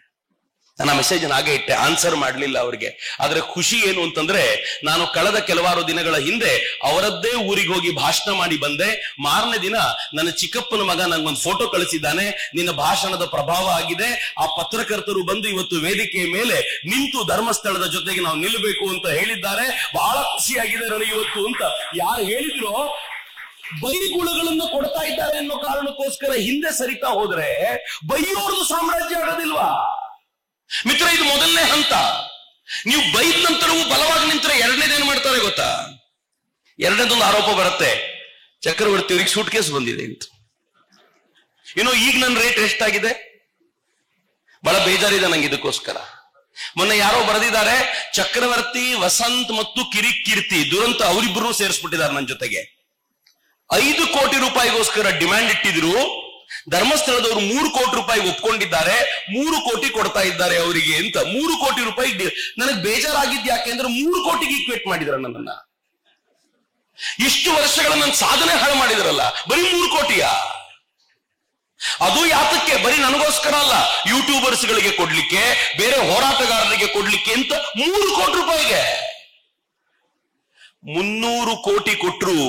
ನಾನು ಆ ಮೆಸೇಜ್ ಹಾಗೆ ಇಟ್ಟೆ, ಆನ್ಸರ್ ಮಾಡ್ಲಿಲ್ಲ ಅವ್ರಿಗೆ. ಆದ್ರೆ ಖುಷಿ ಏನು ಅಂತಂದ್ರೆ, ನಾನು ಕಳೆದ ಕೆಲವಾರು ದಿನಗಳ ಹಿಂದೆ ಅವರದ್ದೇ ಊರಿಗೆ ಹೋಗಿ ಭಾಷಣ ಮಾಡಿ ಬಂದೆ. ಮಾರನೇ ದಿನ ನನ್ನ ಚಿಕ್ಕಪ್ಪನ ಮಗ ನಂಗೊಂದು ಫೋಟೋ ಕಳಿಸಿದ್ದಾನೆ, ನಿನ್ನ ಭಾಷಣದ ಪ್ರಭಾವ ಆಗಿದೆ, ಆ ಪತ್ರಕರ್ತರು ಬಂದು ಇವತ್ತು ವೇದಿಕೆಯ ಮೇಲೆ ನಿಂತು ಧರ್ಮಸ್ಥಳದ ಜೊತೆಗೆ ನಾವು ನಿಲ್ಲಬೇಕು ಅಂತ ಹೇಳಿದ್ದಾರೆ, ಬಹಳ ಖುಷಿಯಾಗಿದೆ ನನಗೆ ಇವತ್ತು ಅಂತ ಯಾರು ಹೇಳಿದ್ರು. ಬೈಗುಳಗಳನ್ನು ಕೊಡ್ತಾ ಇದ್ದಾರೆ ಅನ್ನೋ ಕಾರಣಕ್ಕೋಸ್ಕರ ಹಿಂದೆ ಸರಿತಾ ಹೋದ್ರೆ ಬೈಯೋರ್ದು ಸಾಮ್ರಾಜ್ಯ ಆಗೋದಿಲ್ವಾ ಮಿತ್ರ? ಇದು ಮೊದಲನೇ ಹಂತ. ನೀವು ಬೈದ ನಂತರವೂ ಬಲವಾಗಿ ನಿಂತರೆ ಎರಡನೇದೇನ್ ಮಾಡ್ತಾರೆ ಗೊತ್ತಾ? ಎರಡನೇದೊಂದು ಆರೋಪ ಬರುತ್ತೆ, ಚಕ್ರವರ್ತಿ ಅವರಿಗೆ ಸೂಟ್ ಕೇಸ್ ಬಂದಿದೆ ಅಂತ. ಈಗ ನನ್ನ ರೇಟ್ ಎಷ್ಟಾಗಿದೆ? ಬಹಳ ಬೇಜಾರಿದೆ ನಂಗೆ ಇದಕ್ಕೋಸ್ಕರ. ಮೊನ್ನೆ ಯಾರೋ ಬರೆದಿದ್ದಾರೆ, ಚಕ್ರವರ್ತಿ, ವಸಂತ್ ಮತ್ತು ಕಿರಿಕೀರ್ತಿ ದುರಂತ ಅವರಿಬ್ಬರು ಸೇರಿಸ್ಬಿಟ್ಟಿದ್ದಾರೆ ನನ್ನ ಜೊತೆಗೆ. 5 ಕೋಟಿ ರೂಪಾಯಿಗೋಸ್ಕರ ಡಿಮ್ಯಾಂಡ್ ಇಟ್ಟಿದ್ರು. ಧರ್ಮಸ್ಥಳದವರು 3 ಕೋಟಿ ರೂಪಾಯಿ ಒಪ್ಕೊಂಡಿದ್ದಾರೆ, 3 ಕೋಟಿ ಕೊಡ್ತಾ ಇದ್ದಾರೆ ಅವರಿಗೆ ಅಂತ. 3 ಕೋಟಿ ರೂಪಾಯಿ ನನಗೆ ಬೇಜಾರಾಗಿದ್ದು ಯಾಕೆಂದ್ರೆ 3 ಕೋಟಿಗೆ ಈಕ್ವೇಟ್ ಮಾಡಿದ್ರ ನನ್ನನ್ನ. ಇಷ್ಟು ವರ್ಷಗಳ ನನ್ನ ಸಾಧನೆ ಹಾಳು ಮಾಡಿದ್ರಲ್ಲ, ಬರೀ 3 ಕೋಟಿಯ. ಅದು ಯಾತಕ್ಕೆ? ಬರೀ ನನಗೋಸ್ಕರ ಅಲ್ಲ, ಯೂಟ್ಯೂಬರ್ಸ್ ಗಳಿಗೆ ಕೊಡ್ಲಿಕ್ಕೆ, ಬೇರೆ ಹೋರಾಟಗಾರರಿಗೆ ಕೊಡ್ಲಿಕ್ಕೆ ಅಂತ 3 ಕೋಟಿ ರೂಪಾಯಿಗೆ. 300 ಕೋಟಿ ಕೊಟ್ರು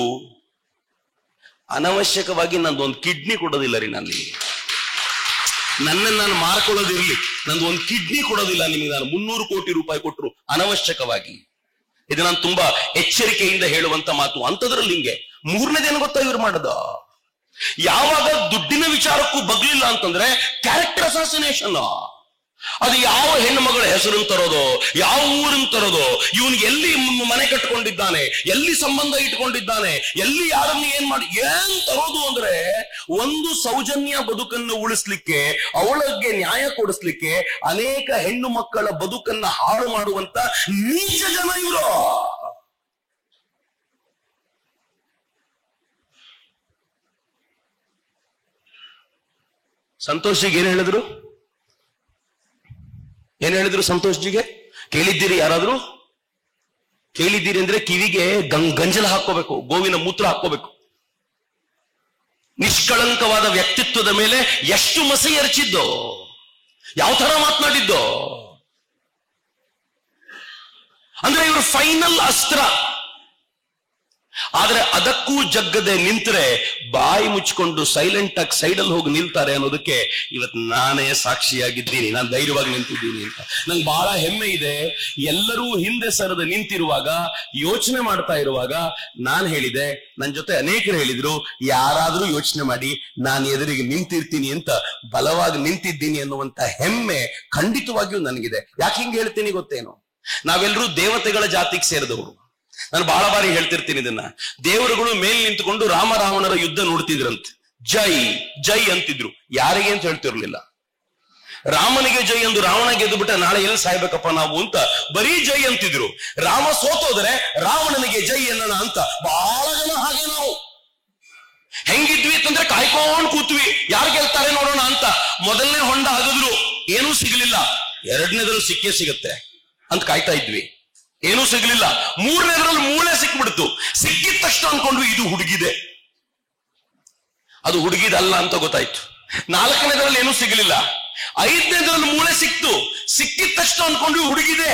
ಅನವಶ್ಯಕವಾಗಿ ನಂದೊಂದು ಕಿಡ್ನಿ ಕೊಡೋದಿಲ್ಲ ರೀ. ನಾನು ಮಾರ್ಕೊಳ್ಳೋದಿರ್ಲಿ, ನಂದು ಒಂದು ಕಿಡ್ನಿ ಕೊಡೋದಿಲ್ಲ ನಿಮಗೆ. ನಾನು 300 ಕೋಟಿ ರೂಪಾಯಿ ಕೊಟ್ಟರು ಅನವಶ್ಯಕವಾಗಿ. ಇದು ನಾನು ತುಂಬಾ ಎಚ್ಚರಿಕೆಯಿಂದ ಹೇಳುವಂತ ಮಾತು. ಅಂತದ್ರಲ್ಲಿ ಹಿಂಗೆ ಮೂರನೇದೇನು ಗೊತ್ತಾ ಇವ್ರು ಮಾಡೋದು? ಯಾವಾಗ ದುಡ್ಡಿನ ವಿಚಾರಕ್ಕೂ ಬಗ್ಲಿಲ್ಲ ಅಂತಂದ್ರೆ ಕ್ಯಾರೆಕ್ಟರ್ ಅಸಾಸಿನೇಷನ್. ಅದು ಯಾವ ಹೆಣ್ಣು ಮಗಳ ಹೆಸರನ್ನು ತರೋದು, ಯಾವ ಊರನ್ನು ತರೋದು, ಇವನು ಎಲ್ಲಿ ಮನೆ ಕಟ್ಕೊಂಡಿದ್ದಾನೆ, ಎಲ್ಲಿ ಸಂಬಂಧ ಇಟ್ಕೊಂಡಿದ್ದಾನೆ, ಎಲ್ಲಿ ಯಾರನ್ನು ಏನ್ ತರೋದು ಅಂದ್ರೆ ಒಂದು ಸೌಜನ್ಯ ಬದುಕನ್ನು ಉಳಿಸ್ಲಿಕ್ಕೆ, ಅವಳಿಗೆ ನ್ಯಾಯ ಕೊಡಿಸ್ಲಿಕ್ಕೆ ಅನೇಕ ಹೆಣ್ಣು ಮಕ್ಕಳ ಬದುಕನ್ನ ಹಾಳು ಮಾಡುವಂತ ನೀಚ ಜನ ಇವರು. ಸಂತೋಷಿಗೆ ಏನ್ ಹೇಳಿದ್ರು? ಸಂತೋಷ್ಜಿಗೆ ಕೇಳಿದ್ದೀರಿ? ಯಾರಾದ್ರೂ ಕೇಳಿದ್ದೀರಿ ಅಂದ್ರೆ ಕಿವಿಗೆ ಗಂಜಲ ಹಾಕೋಬೇಕು, ಗೋವಿನ ಮೂತ್ರ ಹಾಕೋಬೇಕು. ನಿಷ್ಕಳಂಕವಾದ ವ್ಯಕ್ತಿತ್ವದ ಮೇಲೆ ಎಷ್ಟು ಮಸಿ ಎರಚಿದ್ದೋ, ಯಾವ ತರ ಮಾತನಾಡಿದ್ದೋ. ಅಂದ್ರೆ ಇವರು ಫೈನಲ್ ಅಸ್ತ್ರ. ಆದ್ರೆ ಅದಕ್ಕೂ ಜಗ್ಗದೆ ನಿಂತರೆ ಬಾಯಿ ಮುಚ್ಕೊಂಡು ಸೈಲೆಂಟ್ ಆಗಿ ಸೈಡಲ್ಲಿ ಹೋಗಿ ನಿಲ್ತಾರೆ ಅನ್ನೋದಕ್ಕೆ ಇವತ್ತು ನಾನೇ ಸಾಕ್ಷಿಯಾಗಿದ್ದೀನಿ. ನಾನು ಧೈರ್ಯವಾಗಿ ನಿಂತಿದ್ದೀನಿ ಅಂತ ನಂಗೆ ಬಹಳ ಹೆಮ್ಮೆ ಇದೆ. ಎಲ್ಲರೂ ಹಿಂದೆ ಸರದ ನಿಂತಿರುವಾಗ, ಯೋಚನೆ ಮಾಡ್ತಾ ಇರುವಾಗ ನಾನು ಹೇಳಿದೆ, ನನ್ನ ಜೊತೆ ಅನೇಕರು ಹೇಳಿದ್ರು, ಯಾರಾದ್ರೂ ಯೋಚನೆ ಮಾಡಿ ನಾನು ಎದುರಿಗೆ ನಿಂತಿರ್ತೀನಿ ಅಂತ. ಬಲವಾಗಿ ನಿಂತಿದ್ದೀನಿ ಅನ್ನುವಂತ ಹೆಮ್ಮೆ ಖಂಡಿತವಾಗಿಯೂ ನನಗಿದೆ. ಯಾಕೆ ಹಿಂಗೆ ಹೇಳ್ತೀನಿ ಗೊತ್ತೇನು? ನಾವೆಲ್ಲರೂ ದೇವತೆಗಳ ಜಾತಿಗೆ ಸೇರಿದವರು. ನಾನು ಬಹಳ ಬಾರಿ ಹೇಳ್ತಿರ್ತೀನಿ ಇದನ್ನ. ದೇವರುಗಳು ಮೇಲ್ ನಿಂತುಕೊಂಡು ರಾಮರಾವಣರ ಯುದ್ಧ ನೋಡ್ತಿದ್ರಂತೆ. ಜೈ ಜೈ ಅಂತಿದ್ರು. ಯಾರಿಗೆ ಅಂತ ಹೇಳ್ತಿರ್ಲಿಲ್ಲ. ರಾಮನಿಗೆ ಜೈ ಎಂದು ರಾವಣ ಗೆದ್ದು ಬಿಟ್ಟ, ನಾಳೆ ಎಲ್ಲಿ ಸಾಯ್ಬೇಕಪ್ಪ ನಾವು ಅಂತ ಬರೀ ಜೈ ಅಂತಿದ್ರು. ರಾಮ ಸೋತೋದ್ರೆ ರಾವಣನಿಗೆ ಜೈ ಅನ್ನೋಣ ಅಂತ ಬಹಳ ಜನ ಹಾಗೆ ನಾವು ಹೆಂಗಿದ್ವಿ ಅಂತಂದ್ರೆ ಕಾಯ್ಕೊಂಡು ಕೂತ್ವಿ, ಯಾರು ಗೆಲ್ತಾರೆ ನೋಡೋಣ ಅಂತ. ಮೊದಲನೇ ಹೊಂಡ ಆಗಿದ್ರು, ಏನೂ ಸಿಗ್ಲಿಲ್ಲ. ಎರಡನೇದ್ರಲ್ಲಿ ಸಿಕ್ಕೇ ಸಿಗತ್ತೆ ಅಂತ ಕಾಯ್ತಾ ಇದ್ವಿ, ಏನೂ ಸಿಗ್ಲಿಲ್ಲ. ಮೂರನೇದ್ರಲ್ಲಿ ಮೂಳೆ ಸಿಕ್ಬಿಡ್ತು. ಸಿಕ್ಕಿದ ತಕ್ಷಣ ಅನ್ಕೊಂಡ್ವಿ ಇದು ಹುಡುಗಿದೆ, ಅದು ಹುಡುಗಿದಲ್ಲ ಅಂತ ಗೊತ್ತಾಯ್ತು. ನಾಲ್ಕನೇದ್ರಲ್ಲಿ ಏನೂ ಸಿಗ್ಲಿಲ್ಲ. ಐದನೇದ್ರಲ್ಲಿ ಮೂಳೆ ಸಿಕ್ತು. ಸಿಕ್ಕಿದ ತಕ್ಷಣ ಅನ್ಕೊಂಡ್ವಿ ಹುಡುಗಿದೆ,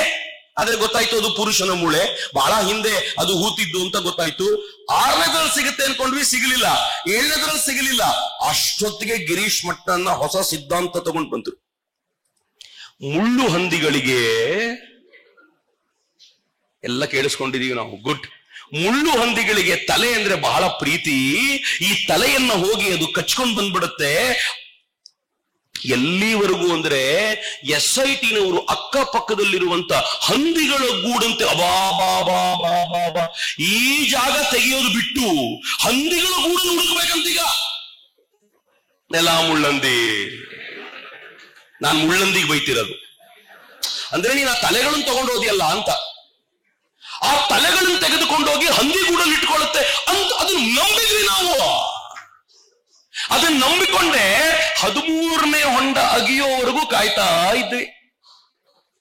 ಆದ್ರೆ ಗೊತ್ತಾಯ್ತು ಅದು ಪುರುಷನ ಮೂಳೆ, ಬಹಳ ಹಿಂದೆ ಅದು ಹೂತಿದ್ದು ಅಂತ ಗೊತ್ತಾಯ್ತು. ಆರನೇದ್ರಲ್ಲಿ ಸಿಗುತ್ತೆ ಅನ್ಕೊಂಡ್ವಿ, ಸಿಗಲಿಲ್ಲ. ಏಳನೇದ್ರಲ್ಲಿ ಸಿಗಲಿಲ್ಲ. ಅಷ್ಟೊತ್ತಿಗೆ ಗಿರೀಶ್ ಮಟ್ಟನ್ನ ಹೊಸ ಸಿದ್ಧಾಂತ ತಗೊಂಡು ಬಂತು. ಮುಳ್ಳು ಹಂದಿಗಳಿಗೆ ಎಲ್ಲ ಕೇಳಿಸ್ಕೊಂಡಿದೀವಿ ನಾವು, ಗುಡ್. ಮುಳ್ಳು ಹಂದಿಗಳಿಗೆ ತಲೆ ಅಂದ್ರೆ ಬಹಳ ಪ್ರೀತಿ. ಈ ತಲೆಯನ್ನ ಹೋಗಿ ಅದು ಕಚ್ಕೊಂಡು ಬಂದ್ಬಿಡುತ್ತೆ. ಎಲ್ಲಿವರೆಗೂ ಅಂದ್ರೆ SIT-ನವರು ಅಕ್ಕಪಕ್ಕದಲ್ಲಿರುವಂತ ಹಂದಿಗಳ ಗೂಡಂತೆ ಅಬಾ ಈ ಜಾಗ ತೆಗೆಯೋದು ಬಿಟ್ಟು ಹಂದಿಗಳ ಗೂಡನ್ನು ಹುಡುಕ್ಬೇಕಂತೀಗ. ನೆಲ ಮುಳ್ಳಂದಿ, ನಾನು ಮುಳ್ಳಂದಿಗೆ ಬೈತಿರೋದು ಅಂದ್ರೆ ನೀನು ಆ ತಲೆಗಳನ್ನು ತಗೊಂಡೋದಿಯಲ್ಲ ಅಂತ. ಆ ತಲೆಗಳನ್ನು ತೆಗೆದುಕೊಂಡೋಗಿ ಹಂದಿ ಗೂಡಲ್ಲಿ ಇಟ್ಕೊಳ್ಳುತ್ತೆ ಅಂತ ಅದನ್ನು ನಂಬಿದ್ವಿ ನಾವು. ಅದನ್ನ ನಂಬಿಕೊಂಡೆ 13ನೇ ಹೊಂಡ ಅಗಿಯೋವರೆಗೂ ಕಾಯ್ತಾ ಇದ್ವಿ.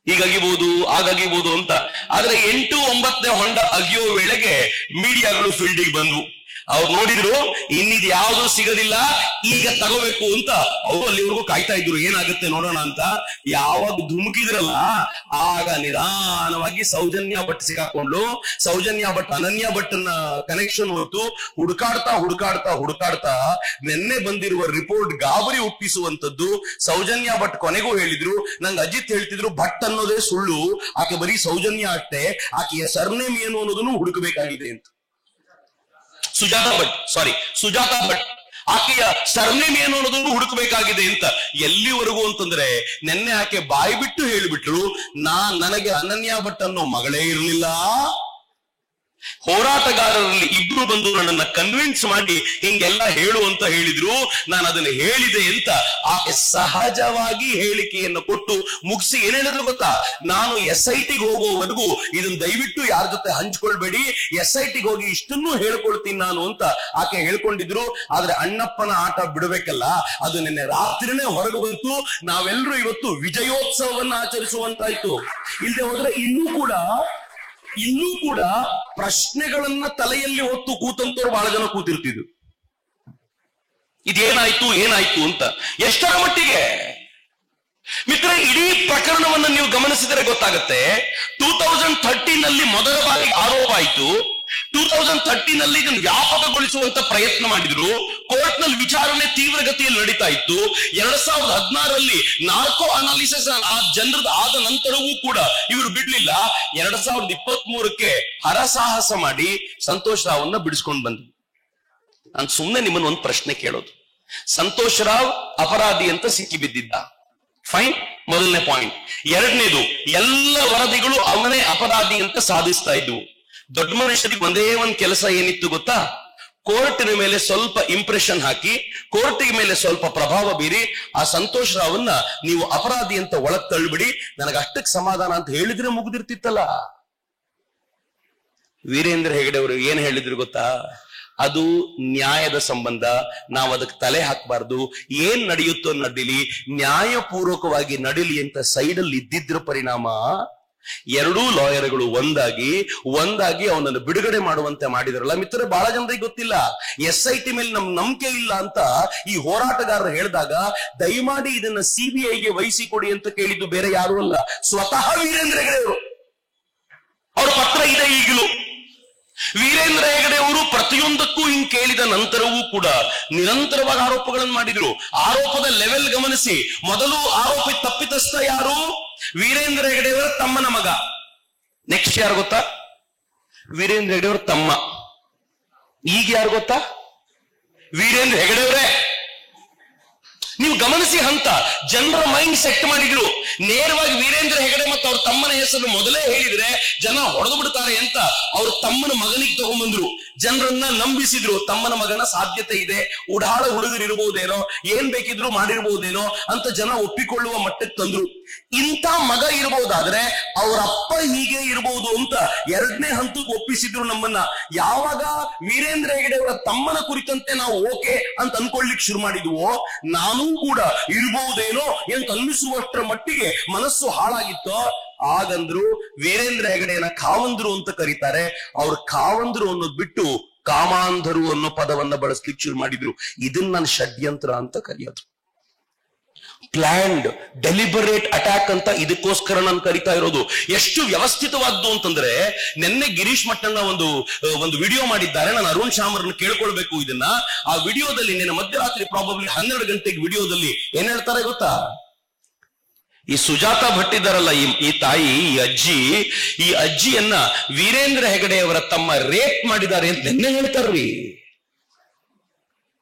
ಈಗಗಿಬಹುದು ಆಗಾಗಿಬಹುದು ಅಂತ. ಆದ್ರೆ 8, 9ನೇ ಹೊಂಡ ಅಗಿಯೋ ವೇಳೆಗೆ ಮೀಡಿಯಾಗಳು ಫೀಲ್ಡಿಗೆ ಬಂದ್ವು. ಅವ್ರು ನೋಡಿದ್ರು ಇನ್ನಿದ್ ಯಾವ್ದು ಸಿಗೋದಿಲ್ಲ, ಈಗ ತಗೋಬೇಕು ಅಂತ. ಅವರು ಅಲ್ಲಿವರೆಗೂ ಕಾಯ್ತಾ ಇದ್ರು ಏನಾಗುತ್ತೆ ನೋಡೋಣ ಅಂತ. ಯಾವಾಗ ಧುಮುಕಿದ್ರಲ್ಲ ಆಗ ನಿಧಾನವಾಗಿ ಸೌಜನ್ಯ ಭಟ್ ಸಿಗಾಕೊಂಡು ಸೌಜನ್ಯ ಭಟ್ ಅನನ್ಯ ಭಟ್ನ ಕನೆಕ್ಷನ್ ಹೊತ್ತು ಹುಡುಕಾಡ್ತಾ ನಿನ್ನೆ ಬಂದಿರುವ ರಿಪೋರ್ಟ್ ಗಾಬರಿ ಹುಟ್ಟಿಸುವಂತದ್ದು. ಸೌಜನ್ಯ ಭಟ್ ಕೊನೆಗೂ ಹೇಳಿದ್ರು, ನಂಗೆ ಅಜಿತ್ ಹೇಳ್ತಿದ್ರು ಭಟ್ ಅನ್ನೋದೇ ಸುಳ್ಳು, ಆಕೆ ಬರೀ ಸೌಜನ್ಯ ಅಷ್ಟೇ, ಆಕೆಯ ಸರ್ನೇಮ್ ಏನು ಅನ್ನೋದನ್ನು ಹುಡುಕಬೇಕಾಗಿದೆ ಅಂತ. ಸುಜಾತಾ ಭಟ್ ಆಕೆಯ ಸರ್ನೇಮ್ ಏನು ಅನ್ನೋದನ್ನು ಹುಡುಕಬೇಕಾಗಿದೆ ಅಂತ. ಎಲ್ಲಿವರೆಗೂ ಅಂತಂದ್ರೆ ನಿನ್ನೆ ಆಕೆ ಬಾಯಿ ಬಿಟ್ಟು ಹೇಳಿಬಿಟ್ರು, ನನಗೆ ಅನನ್ಯ ಭಟ್ ಅನ್ನೋ ಮಗಳೇ ಇರಲಿಲ್ಲ. ಹೋರಾಟಗಾರರಲ್ಲಿ ಇಬ್ರು ಬಂದು ನನ್ನನ್ನ ಕನ್ವಿನ್ಸ್ ಮಾಡಿ ಹಿಂಗೆಲ್ಲ ಹೇಳು ಅಂತ ಹೇಳಿದ್ರು. ನಾನು ಅದನ್ನ ಹೇಳಿದೆ ಅಂತ ಆಕೆ ಸಹಜವಾಗಿ ಹೇಳಿಕೆಯನ್ನು ಕೊಟ್ಟು ಮುಗಿಸಿ ಏನ್ ಹೇಳಿದ್ರು ಗೊತ್ತಾ, ನಾನು SIT-ಗೆ ಹೋಗೋವರೆಗೂ ಇದನ್ನ ದಯವಿಟ್ಟು ಯಾರ ಜೊತೆ ಹಂಚ್ಕೊಳ್ಬೇಡಿ, SIT-ಗೆ ಹೋಗಿ ಇಷ್ಟನ್ನು ಹೇಳ್ಕೊಳ್ತೀನಿ ನಾನು ಅಂತ ಆಕೆ ಹೇಳ್ಕೊಂಡಿದ್ರು. ಆದ್ರೆ ಅಣ್ಣಪ್ಪನ ಆಟ ಬಿಡಬೇಕಲ್ಲ, ಅದು ನಿನ್ನೆ ರಾತ್ರಿನೇ ಹೊರಗೆ ಬಂತು. ನಾವೆಲ್ಲರೂ ಇವತ್ತು ವಿಜಯೋತ್ಸವವನ್ನ ಆಚರಿಸುವಂತಾಯ್ತು. ಇಲ್ಲದೆ ಹೋದ್ರೆ ಇನ್ನೂ ಕೂಡ ಪ್ರಶ್ನೆಗಳನ್ನ ತಲೆಯಲ್ಲಿ ಹೊತ್ತು ಕೂತಂತವ್ರು ಬಹಳ ಜನ ಕೂತಿರ್ತಿದ್ರು. ಇದೇನಾಯ್ತು ಅಂತ. ಎಷ್ಟರ ಮಟ್ಟಿಗೆ ಮಿತ್ರ, ಇಡೀ ಪ್ರಕರಣವನ್ನು ನೀವು ಗಮನಿಸಿದರೆ ಗೊತ್ತಾಗುತ್ತೆ. 2013 ಮೊದಲ ಬಾರಿ ಆರೋಪ ಆಯಿತು. 2013 ಇದನ್ನು ವ್ಯಾಪಕಗೊಳಿಸುವಂತ ಪ್ರಯತ್ನ ಮಾಡಿದ್ರು. ಕೋರ್ಟ್ ನಲ್ಲಿ ವಿಚಾರಣೆ ತೀವ್ರಗತಿಯಲ್ಲಿ ನಡೀತಾ ಇತ್ತು. 2016 ನಾರ್ಕೋ ಅನಾಲಿಸಿಸ್ ಆ ಜನರದ್ದು ಆದ ನಂತರವೂ ಕೂಡ ಇವರು ಬಿಡ್ಲಿಲ್ಲ. 2023 ಹರಸಾಹಸ ಮಾಡಿ ಸಂತೋಷ್ ರಾವ್ನ ಬಿಡಿಸ್ಕೊಂಡು ಬಂದ್ರು. ನಾನು ಸುಮ್ಮನೆ ನಿಮ್ಮನ್ನು ಒಂದು ಪ್ರಶ್ನೆ ಕೇಳೋದು, ಸಂತೋಷ್ ರಾವ್ ಅಪರಾಧಿ ಅಂತ ಸಿಕ್ಕಿ ಬಿದ್ದಿದ್ದ, ಫೈನ್, ಮೊದಲನೇ ಪಾಯಿಂಟ್. ಎರಡನೇದು, ಎಲ್ಲ ವರದಿಗಳು ಅವನೇ ಅಪರಾಧಿ ಅಂತ ಸಾಧಿಸ್ತಾ ಇದ್ವು. ದೊಡ್ಡ ಮನುಷ್ಯರಿಗೆ ಒಂದೇ ಒಂದು ಕೆಲಸ ಏನಿತ್ತು ಗೊತ್ತಾ, ಕೋರ್ಟಿನ ಮೇಲೆ ಸ್ವಲ್ಪ ಇಂಪ್ರೆಷನ್ ಹಾಕಿ, ಕೋರ್ಟಿನ ಮೇಲೆ ಸ್ವಲ್ಪ ಪ್ರಭಾವ ಬೀರಿ ಆ ಸಂತೋಷ್ ರಾವನ್ನ ನೀವು ಅಪರಾಧಿ ಅಂತ ಒಳಗ್ ತಳ್ಳಿಬಿಡಿ, ನನಗೆ ಅಷ್ಟಕ್ಕೆ ಸಮಾಧಾನ ಅಂತ ಹೇಳಿದ್ರೆ ಮುಗಿದಿರ್ತಿತ್ತಲ್ಲ. ವೀರೇಂದ್ರ ಹೆಗಡೆ ಅವರು ಏನ್ ಹೇಳಿದ್ರು ಗೊತ್ತಾ, ಅದು ನ್ಯಾಯದ ಸಂಬಂಧ, ನಾವು ಅದಕ್ಕೆ ತಲೆ ಹಾಕಬಾರ್ದು, ಏನ್ ನಡೆಯುತ್ತೋ ನಡೀಲಿ, ನ್ಯಾಯಪೂರ್ವಕವಾಗಿ ನಡೀಲಿ ಅಂತ ಸೈಡಲ್ಲಿ ಇದ್ದಿದ್ರ ಪರಿಣಾಮ ಎರಡೂ ಲಾಯರ್ಗಳು ಒಂದಾಗಿ ಅವನನ್ನು ಬಿಡುಗಡೆ ಮಾಡುವಂತೆ ಮಾಡಿದ್ರಲ್ಲ. ಮಿತ್ರರೇ, ಬಹಳ ಜನರಿಗೆ ಗೊತ್ತಿಲ್ಲ, SIT ಮೇಲೆ ನಮ್ ನಂಬಿಕೆ ಇಲ್ಲ ಅಂತ ಈ ಹೋರಾಟಗಾರರು ಹೇಳಿದಾಗ ದಯಮಾಡಿ ಇದನ್ನ CBI-ಗೆ ವಹಿಸಿಕೊಡಿ ಅಂತ ಕೇಳಿದ್ದು ಬೇರೆ ಯಾರು ಅಲ್ಲ, ಸ್ವತಃ ವೀರೇಂದ್ರ ಹೆಗಡೆ ಅವರು. ಅವ್ರ ಪತ್ರ ಇದೆ ಈಗಲೂ. ವೀರೇಂದ್ರ ಹೆಗಡೆ ಅವರು ಪ್ರತಿಯೊಂದಕ್ಕೂ ಹಿಂಗ್ ಕೇಳಿದ ನಂತರವೂ ಕೂಡ ನಿರಂತರವಾಗಿ ಆರೋಪಗಳನ್ನು ಮಾಡಿದ್ರು. ಆರೋಪದ ಲೆವೆಲ್ ಗಮನಿಸಿ. ಮೊದಲು ಆರೋಪಿ ತಪ್ಪಿತಸ್ಥ ಯಾರು? ವೀರೇಂದ್ರ ಹೆಗಡೆ ಅವರ ತಮ್ಮನ ಮಗ. ನೆಕ್ಸ್ಟ್ ಯಾರು ಗೊತ್ತಾ? ವೀರೇಂದ್ರ ಹೆಗಡೆ ಅವರ ತಮ್ಮ. ಈಗ ಯಾರು ಗೊತ್ತಾ? ವೀರೇಂದ್ರ ಹೆಗಡೆ ಅವರೇ. ನೀವು ಗಮನಿಸಿ ಹಂತ. ಜನರ ಮೈಂಡ್ ಸೆಟ್ ಮಾಡಿದ್ರು. ನೇರವಾಗಿ ವೀರೇಂದ್ರ ಹೆಗಡೆ ಮತ್ತು ಅವ್ರ ತಮ್ಮನ ಹೆಸರು ಮೊದಲೇ ಹೇಳಿದ್ರೆ ಜನ ಹೊಡೆದು ಬಿಡ್ತಾರೆ ಅಂತ ಅವ್ರ ತಮ್ಮನ ಮಗನಿಗೆ ತಗೊಂಡ್ಬಂದ್ರು. ಜನರನ್ನ ನಂಬಿಸಿದ್ರು, ತಮ್ಮನ ಮಗನ ಸಾಧ್ಯತೆ ಇದೆ, ಉಡಾಳ ಹುಡುಗರು ಇರಬಹುದೇನೋ, ಏನ್ ಬೇಕಿದ್ರು ಮಾಡಿರ್ಬಹುದೇನೋ ಅಂತ ಜನ ಒಪ್ಪಿಕೊಳ್ಳುವ ಮಟ್ಟಕ್ಕೆ ತಂದ್ರು. ಇಂಥ ಮಗ ಇರಬಹುದಾದ್ರೆ ಅವ್ರ ಅಪ್ಪ ಹೀಗೆ ಇರಬಹುದು ಅಂತ ಎರಡನೇ ಹಂತಕ್ಕೆ ಒಪ್ಪಿಸಿದ್ರು ನಮ್ಮನ್ನ. ಯಾವಾಗ ವೀರೇಂದ್ರ ಹೆಗಡೆ ಅವರ ತಮ್ಮನ ಕುರಿತಂತೆ ನಾವು ಓಕೆ ಅಂತ ಅನ್ಕೊಳ್ಳಿಕ್ ಶುರು ಮಾಡಿದ್ವೋ, ನಾನೂ ಕೂಡ ಇರಬಹುದೇನೋ ಅಂತ ಅನ್ನಿಸುವಷ್ಟರ ಮಟ್ಟಿಗೆ ಮನಸ್ಸು ಹಾಳಾಗಿತ್ತೋ, ಆಗಂದ್ರು ವೀರೇಂದ್ರ ಹೆಗಡೆಯನ್ನ ಕಾವಂದ್ರು ಅಂತ ಕರೀತಾರೆ. ಅವ್ರು ಕಾವಂದ್ರು ಅನ್ನೋದು ಬಿಟ್ಟು ಕಾಮಾಂಧರು ಅನ್ನೋ ಪದವನ್ನ ಬಳಸ್ಲಿಕ್ಕೆ ಶುರು ಮಾಡಿದ್ರು. ಇದನ್ನ ನಾನು ಷಡ್ಯಂತ್ರ ಅಂತ ಕರೆಯೋದು. ಪ್ಲಾನ್ಡ್ ಡೆಲಿಬರೇಟ್ ಅಟ್ಯಾಕ್ ಅಂತ ಇದಕ್ಕೋಸ್ಕರ ನಾನು ಕರಿತಾ ಇರೋದು. ಎಷ್ಟು ವ್ಯವಸ್ಥಿತವಾದ್ದು ಅಂತಂದ್ರೆ, ನಿನ್ನೆ ಗಿರೀಶ್ ಮಟ್ಟಣ್ಣ ಒಂದು ವಿಡಿಯೋ ಮಾಡಿದ್ದಾರೆ. ನಾನು ಅರುಣ್ ಶಾಮರ್ನ ಕೇಳ್ಕೊಳ್ಬೇಕು ಇದನ್ನ. ಆ ವಿಡಿಯೋದಲ್ಲಿ ನಿನ್ನೆ ಮಧ್ಯರಾತ್ರಿ ಪ್ರಾಬಬ್ಲಿ 12 ಗಂಟೆಗೆ ವಿಡಿಯೋದಲ್ಲಿ ಏನ್ ಹೇಳ್ತಾರೆ ಗೊತ್ತಾ? ಈ ಸುಜಾತಾ ಭಟ್ ಇದ್ದಾರಲ್ಲ, ಈ ತಾಯಿ, ಈ ಅಜ್ಜಿಯನ್ನ ವೀರೇಂದ್ರ ಹೆಗಡೆ ಅವರ ತಮ್ಮ ರೇಪ್ ಮಾಡಿದ್ದಾರೆ ಅಂತ ನಿನ್ನೆ ಹೇಳ್ತಾರ್ರಿ.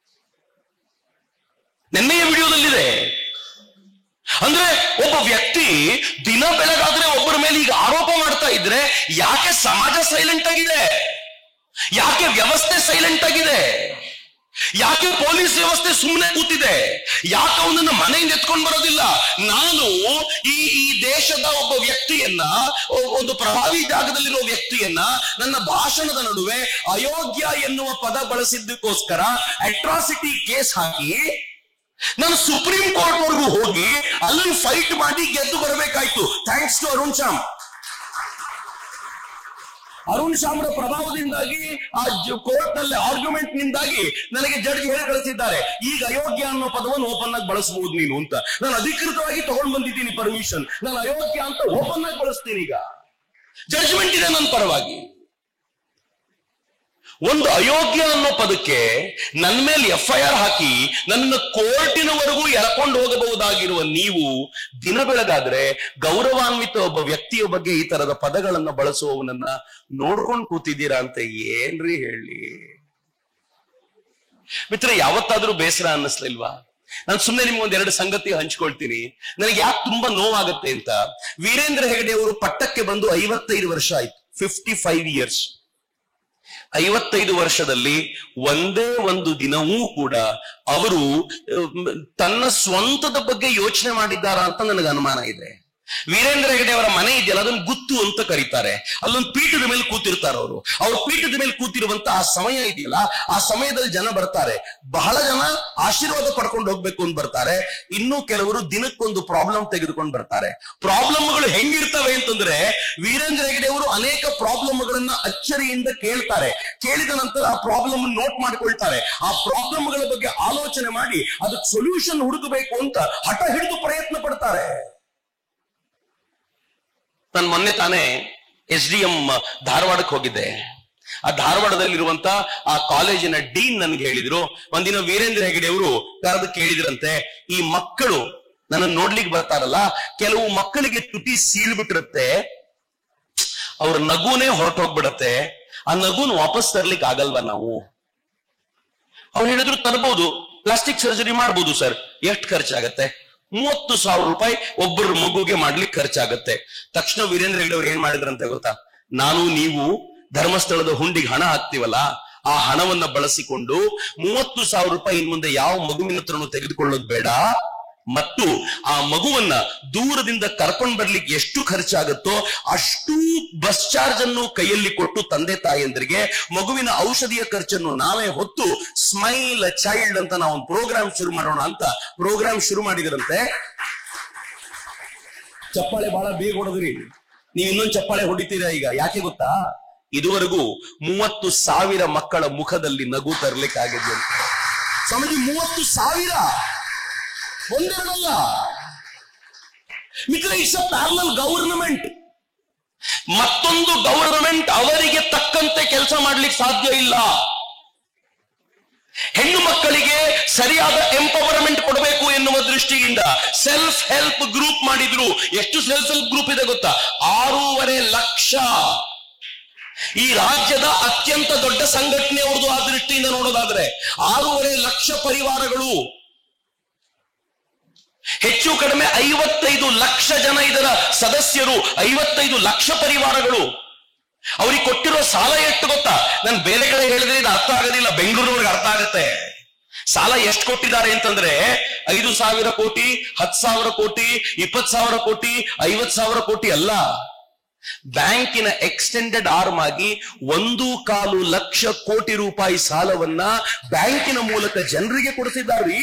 ನಿನ್ನೆಯ ವಿಡಿಯೋದಲ್ಲಿದೆ. ಅಂದ್ರೆ ಒಬ್ಬ ವ್ಯಕ್ತಿ ದಿನ ಬೆಳಗಾದ್ರೆ ಒಬ್ಬರ ಮೇಲೆ ಈಗ ಆರೋಪ ಮಾಡ್ತಾ ಇದ್ರೆ ಯಾಕೆ ಸಮಾಜ ಸೈಲೆಂಟ್ ಆಗಿದೆ? ಯಾಕೆ ವ್ಯವಸ್ಥೆ ಸೈಲೆಂಟ್ ಆಗಿದೆ? ಯಾಕೆ ಪೊಲೀಸ್ ವ್ಯವಸ್ಥೆ ಸುಮ್ಮನೆ ಕೂತಿದೆ? ಯಾಕೆ ಅವನನ್ನ ಮನೆಯಿಂದ ಎತ್ಕೊಂಡು ಬರೋದಿಲ್ಲ? ನಾನು ಈ ದೇಶದ ಒಬ್ಬ ವ್ಯಕ್ತಿಯನ್ನ, ಒಂದು ಪ್ರಭಾವಿ ಜಾಗದಲ್ಲಿರುವ ವ್ಯಕ್ತಿಯನ್ನ ನನ್ನ ಭಾಷಣದ ನಡುವೆ ಅಯೋಗ್ಯ ಎನ್ನುವ ಪದ ಬಳಸಿದ್ದಕ್ಕೋಸ್ಕರ ಅಟ್ರಾಸಿಟಿ ಕೇಸ್ ಹಾಕಿ ನಾನು ಸುಪ್ರೀಂ ಕೋರ್ಟ್ ವರೆಗೂ ಹೋಗಿ ಅಲ್ಲಿ ಫೈಟ್ ಮಾಡಿ ಗೆದ್ದು ಬರಬೇಕಾಯ್ತು. ಥ್ಯಾಂಕ್ಸ್ ಟು ಅರುಣ್ ಶ್ಯಾಮ್ರ ಪ್ರಭಾವದಿಂದಾಗಿ ಆ ಕೋರ್ಟ್ ನಲ್ಲಿ ಆರ್ಗ್ಯುಮೆಂಟ್ ನಿಂದಾಗಿ ನನಗೆ ಜಡ್ಜ್ ಹೇಳಿ ಕಳಿಸಿದ್ದಾರೆ, ಈಗ ಅಯೋಗ್ಯ ಅನ್ನೋ ಪದವನ್ನು ಓಪನ್ ಆಗಿ ಬಳಸಬಹುದು ನೀನು ಅಂತ. ನಾನು ಅಧಿಕೃತವಾಗಿ ತಗೊಂಡ್ ಬಂದಿದ್ದೀನಿ ಪರ್ಮಿಷನ್, ನಾನು ಅಯೋಗ್ಯ ಅಂತ ಓಪನ್ ಆಗಿ ಬಳಸ್ತೀನಿ. ಈಗ ಜಡ್ಜ್ಮೆಂಟ್ ಇದೆ ನನ್ನ ಪರವಾಗಿ. ಒಂದು ಅಯೋಗ್ಯ ಅನ್ನೋ ಪದಕ್ಕೆ ನನ್ನ ಮೇಲೆ FIR ಹಾಕಿ ನನ್ನ ಕೋರ್ಟಿನವರೆಗೂ ಎಳ್ಕೊಂಡು ಹೋಗಬಹುದಾಗಿರುವ ನೀವು ದಿನ ಬೆಳಗಾದ್ರೆ ಗೌರವಾನ್ವಿತ ಒಬ್ಬ ವ್ಯಕ್ತಿಯ ಬಗ್ಗೆ ಈ ತರದ ಪದಗಳನ್ನ ಬಳಸುವವನನ್ನ ನೋಡ್ಕೊಂಡು ಕೂತಿದ್ದೀರಾ ಅಂತ ಏನ್ರಿ ಹೇಳಿ? ಮಿತ್ರ, ಯಾವತ್ತಾದ್ರೂ ಬೇಸರ ಅನ್ನಿಸ್ಲಿಲ್ವಾ? ನಾನು ಸುಮ್ಮನೆ ನಿಮ್ಗೊಂದೆರಡು ಸಂಗತಿ ಹಂಚ್ಕೊಳ್ತೀನಿ. ನನಗೆ ಯಾಕೆ ತುಂಬಾ ನೋವಾಗತ್ತೆ ಅಂತ. ವೀರೇಂದ್ರ ಹೆಗಡೆ ಅವರು ಪಟ್ಟಕ್ಕೆ ಬಂದು 55 ವರ್ಷ ಆಯ್ತು, 55 ಇಯರ್ಸ್. 55 ವರ್ಷದಲ್ಲಿ ಒಂದೇ ಒಂದು ದಿನವೂ ಕೂಡ ಅವರು ತನ್ನ ಸ್ವಂತದ ಬಗ್ಗೆ ಯೋಚನೆ ಮಾಡಿದ್ದಾರಾ ಅಂತ ನನಗೆ ಅನುಮಾನ ಇದೆ. ವೀರೇಂದ್ರ ಹೆಗಡೆ ಅವರ ಮನೆ ಇದೆಯಲ್ಲ, ಅದನ್ನು ಗುತ್ತು ಅಂತ ಕರೀತಾರೆ. ಅಲ್ಲೊಂದು ಪೀಠದ ಮೇಲೆ ಕೂತಿರ್ತಾರೆ ಅವರು. ಅವ್ರ ಪೀಠದ ಮೇಲೆ ಕೂತಿರುವಂತ ಆ ಸಮಯ ಇದೆಯಲ್ಲ, ಆ ಸಮಯದಲ್ಲಿ ಜನ ಬರ್ತಾರೆ. ಬಹಳ ಜನ ಆಶೀರ್ವಾದ ಪಡ್ಕೊಂಡು ಹೋಗ್ಬೇಕು ಅಂತ ಬರ್ತಾರೆ. ಇನ್ನು ಕೆಲವರು ದಿನಕ್ಕೊಂದು ಪ್ರಾಬ್ಲಮ್ ತೆಗೆದುಕೊಂಡು ಬರ್ತಾರೆ. ಪ್ರಾಬ್ಲಮ್ಗಳು ಹೆಂಗಿರ್ತವೆ ಅಂತಂದ್ರೆ, ವೀರೇಂದ್ರ ಹೆಗಡೆ ಅವರು ಅನೇಕ ಪ್ರಾಬ್ಲಮ್ಗಳನ್ನ ಅಚ್ಚರಿಯಿಂದ ಕೇಳ್ತಾರೆ. ಕೇಳಿದ ನಂತರ ಆ ಪ್ರಾಬ್ಲಮ್ ನೋಟ್ ಮಾಡಿಕೊಳ್ತಾರೆ. ಆ ಪ್ರಾಬ್ಲಮ್ಗಳ ಬಗ್ಗೆ ಆಲೋಚನೆ ಮಾಡಿ ಅದಕ್ಕೆ ಸೊಲ್ಯೂಷನ್ ಹುಡುಕಬೇಕು ಅಂತ ಹಠ ಹಿಡಿದು ಪ್ರಯತ್ನ ಪಡ್ತಾರೆ. ನಾನು ಮೊನ್ನೆ ತಾನೇ SDM ಧಾರವಾಡಕ್ಕೆ ಹೋಗಿದ್ದೆ. ಆ ಧಾರವಾಡದಲ್ಲಿರುವಂತ ಆ ಕಾಲೇಜಿನ ಡೀನ್ ನನ್ಗೆ ಹೇಳಿದ್ರು, ಒಂದಿನ ವೀರೇಂದ್ರ ಹೆಗಡೆ ಅವರು ಕರೆದು ಕೇಳಿದ್ರಂತೆ, ಈ ಮಕ್ಕಳು ನನ್ನ ನೋಡ್ಲಿಕ್ಕೆ ಬರ್ತಾರಲ್ಲ, ಕೆಲವು ಮಕ್ಕಳಿಗೆ ತುಟಿ ಸೀಳ್ಬಿಟ್ಟಿರುತ್ತೆ, ಅವ್ರ ನಗುನೇ ಹೊರಟೋಗ್ಬಿಡತ್ತೆ, ಆ ನಗುನ್ ವಾಪಸ್ ತರ್ಲಿಕ್ಕೆ ಆಗಲ್ವಾ ನಾವು? ಅವ್ರು ಹೇಳಿದ್ರು, ತರಬಹುದು, ಪ್ಲಾಸ್ಟಿಕ್ ಸರ್ಜರಿ ಮಾಡ್ಬೋದು ಸರ್. ಎಷ್ಟು ಖರ್ಚಾಗತ್ತೆ? 30,000 ರೂಪಾಯಿ ಒಬ್ಬರ ಮಗುಗೆ ಮಾಡ್ಲಿಕ್ಕೆ ಖರ್ಚಾಗತ್ತೆ. ತಕ್ಷಣ ವೀರೇಂದ್ರ ಹೆಗಡೆ ಅವ್ರು ಏನ್ ಮಾಡಿದ್ರಂತೆ ಗೊತ್ತಾ? ನಾನು ನೀವು ಧರ್ಮಸ್ಥಳದ ಹುಂಡಿಗೆ ಹಣ ಹಾಕ್ತಿವಲ್ಲ, ಆ ಹಣವನ್ನ ಬಳಸಿಕೊಂಡು 30,000 ರೂಪಾಯಿ ಇನ್ ಮುಂದೆ ಯಾವ ಮಗುವಿನ ಹತ್ರನೂ ತೆಗೆದುಕೊಳ್ಳೋದು ಬೇಡ, ಮತ್ತು ಆ ಮಗುವನ್ನ ದೂರದಿಂದ ಕರ್ಕೊಂಡ್ ಬರ್ಲಿಕ್ಕೆ ಎಷ್ಟು ಖರ್ಚಾಗುತ್ತೋ ಅಷ್ಟು ಬಸ್ ಚಾರ್ಜ್ ಅನ್ನು ಕೈಯಲ್ಲಿ ಕೊಟ್ಟು ತಂದೆ ತಾಯಿಯಂದ್ರಿಗೆ ಮಗುವಿನ ಔಷಧಿಯ ಖರ್ಚನ್ನು ನಾವೇ ಹೊತ್ತು ಸ್ಮೈಲ್ ಚೈಲ್ಡ್ ಅಂತ ನಾವು ಒಂದು ಪ್ರೋಗ್ರಾಮ್ ಶುರು ಮಾಡೋಣ ಅಂತ ಪ್ರೋಗ್ರಾಮ್ ಶುರು ಮಾಡಿದ್ರಂತೆ. ಚಪ್ಪಾಳೆ ಬಹಳ ಬೇಗ ಹೊಡೆದ್ರಿ, ನೀವು ಇನ್ನೊಂದು ಚಪ್ಪಾಳೆ ಹೊಡಿತೀರಾ ಈಗ. ಯಾಕೆ ಗೊತ್ತಾ? ಇದುವರೆಗೂ 30,000 ಮಕ್ಕಳ ಮುಖದಲ್ಲಿ ನಗು ತರಲಿಕ್ಕಾಗಿದೆ ಅಂತ. ಸ್ವಾಮೀಜಿ, 30,000 ಒಂದೆರಡಲ್ಲ ಮಿತ್ರ. It's a parallel government. ಮತ್ತೊಂದು ಗವರ್ನಮೆಂಟ್ ಅವರಿಗೆ ತಕ್ಕಂತೆ ಕೆಲಸ ಮಾಡ್ಲಿಕ್ಕೆ ಸಾಧ್ಯ ಇಲ್ಲ. ಹೆಣ್ಣು ಮಕ್ಕಳಿಗೆ ಸರಿಯಾದ ಎಂಪವರ್ಮೆಂಟ್ ಕೊಡಬೇಕು ಎನ್ನುವ ದೃಷ್ಟಿಯಿಂದ ಸೆಲ್ಫ್ ಹೆಲ್ಪ್ ಗ್ರೂಪ್ ಮಾಡಿದ್ರು. ಎಷ್ಟು ಸೆಲ್ಫ್ ಹೆಲ್ಪ್ ಗ್ರೂಪ್ ಇದೆ ಗೊತ್ತಾ? 6.5 ಲಕ್ಷ. ಈ ರಾಜ್ಯದ ಅತ್ಯಂತ ದೊಡ್ಡ ಸಂಘಟನೆ ಅವ್ರದ್ದು. ಆ ದೃಷ್ಟಿಯಿಂದ ನೋಡೋದಾದ್ರೆ 6.5 ಲಕ್ಷ ಪರಿವಾರಗಳು, ಹೆಚ್ಚು ಕಡಿಮೆ 55 ಲಕ್ಷ ಜನ ಇದರ ಸದಸ್ಯರು, 55 ಲಕ್ಷ ಪರಿವಾರಗಳು. ಅವ್ರಿಗೆ ಕೊಟ್ಟಿರೋ ಸಾಲ ಎಷ್ಟು ಗೊತ್ತಾ? ನಾನು ಬೇರೆ ಕಡೆ ಹೇಳಿದ್ರೆ ಇದು ಅರ್ಥ ಆಗೋದಿಲ್ಲ, ಬೆಂಗಳೂರಿನವ್ರಿಗೆ ಅರ್ಥ ಆಗುತ್ತೆ. ಸಾಲ ಎಷ್ಟು ಕೊಟ್ಟಿದ್ದಾರೆ ಅಂತಂದ್ರೆ 5,000 ಕೋಟಿ, 10,000 ಕೋಟಿ, 20,000 ಕೋಟಿ, 50,000 ಕೋಟಿ ಅಲ್ಲ. ಬ್ಯಾಂಕಿನ ಎಕ್ಸ್ಟೆಂಡೆಡ್ ಆರ್ಮ್ ಆಗಿ 1.25 ಲಕ್ಷ ಕೋಟಿ ರೂಪಾಯಿ ಸಾಲವನ್ನ ಬ್ಯಾಂಕಿನ ಮೂಲಕ ಜನರಿಗೆ ಕೊಡಿಸಿದ್ದಾರೆ.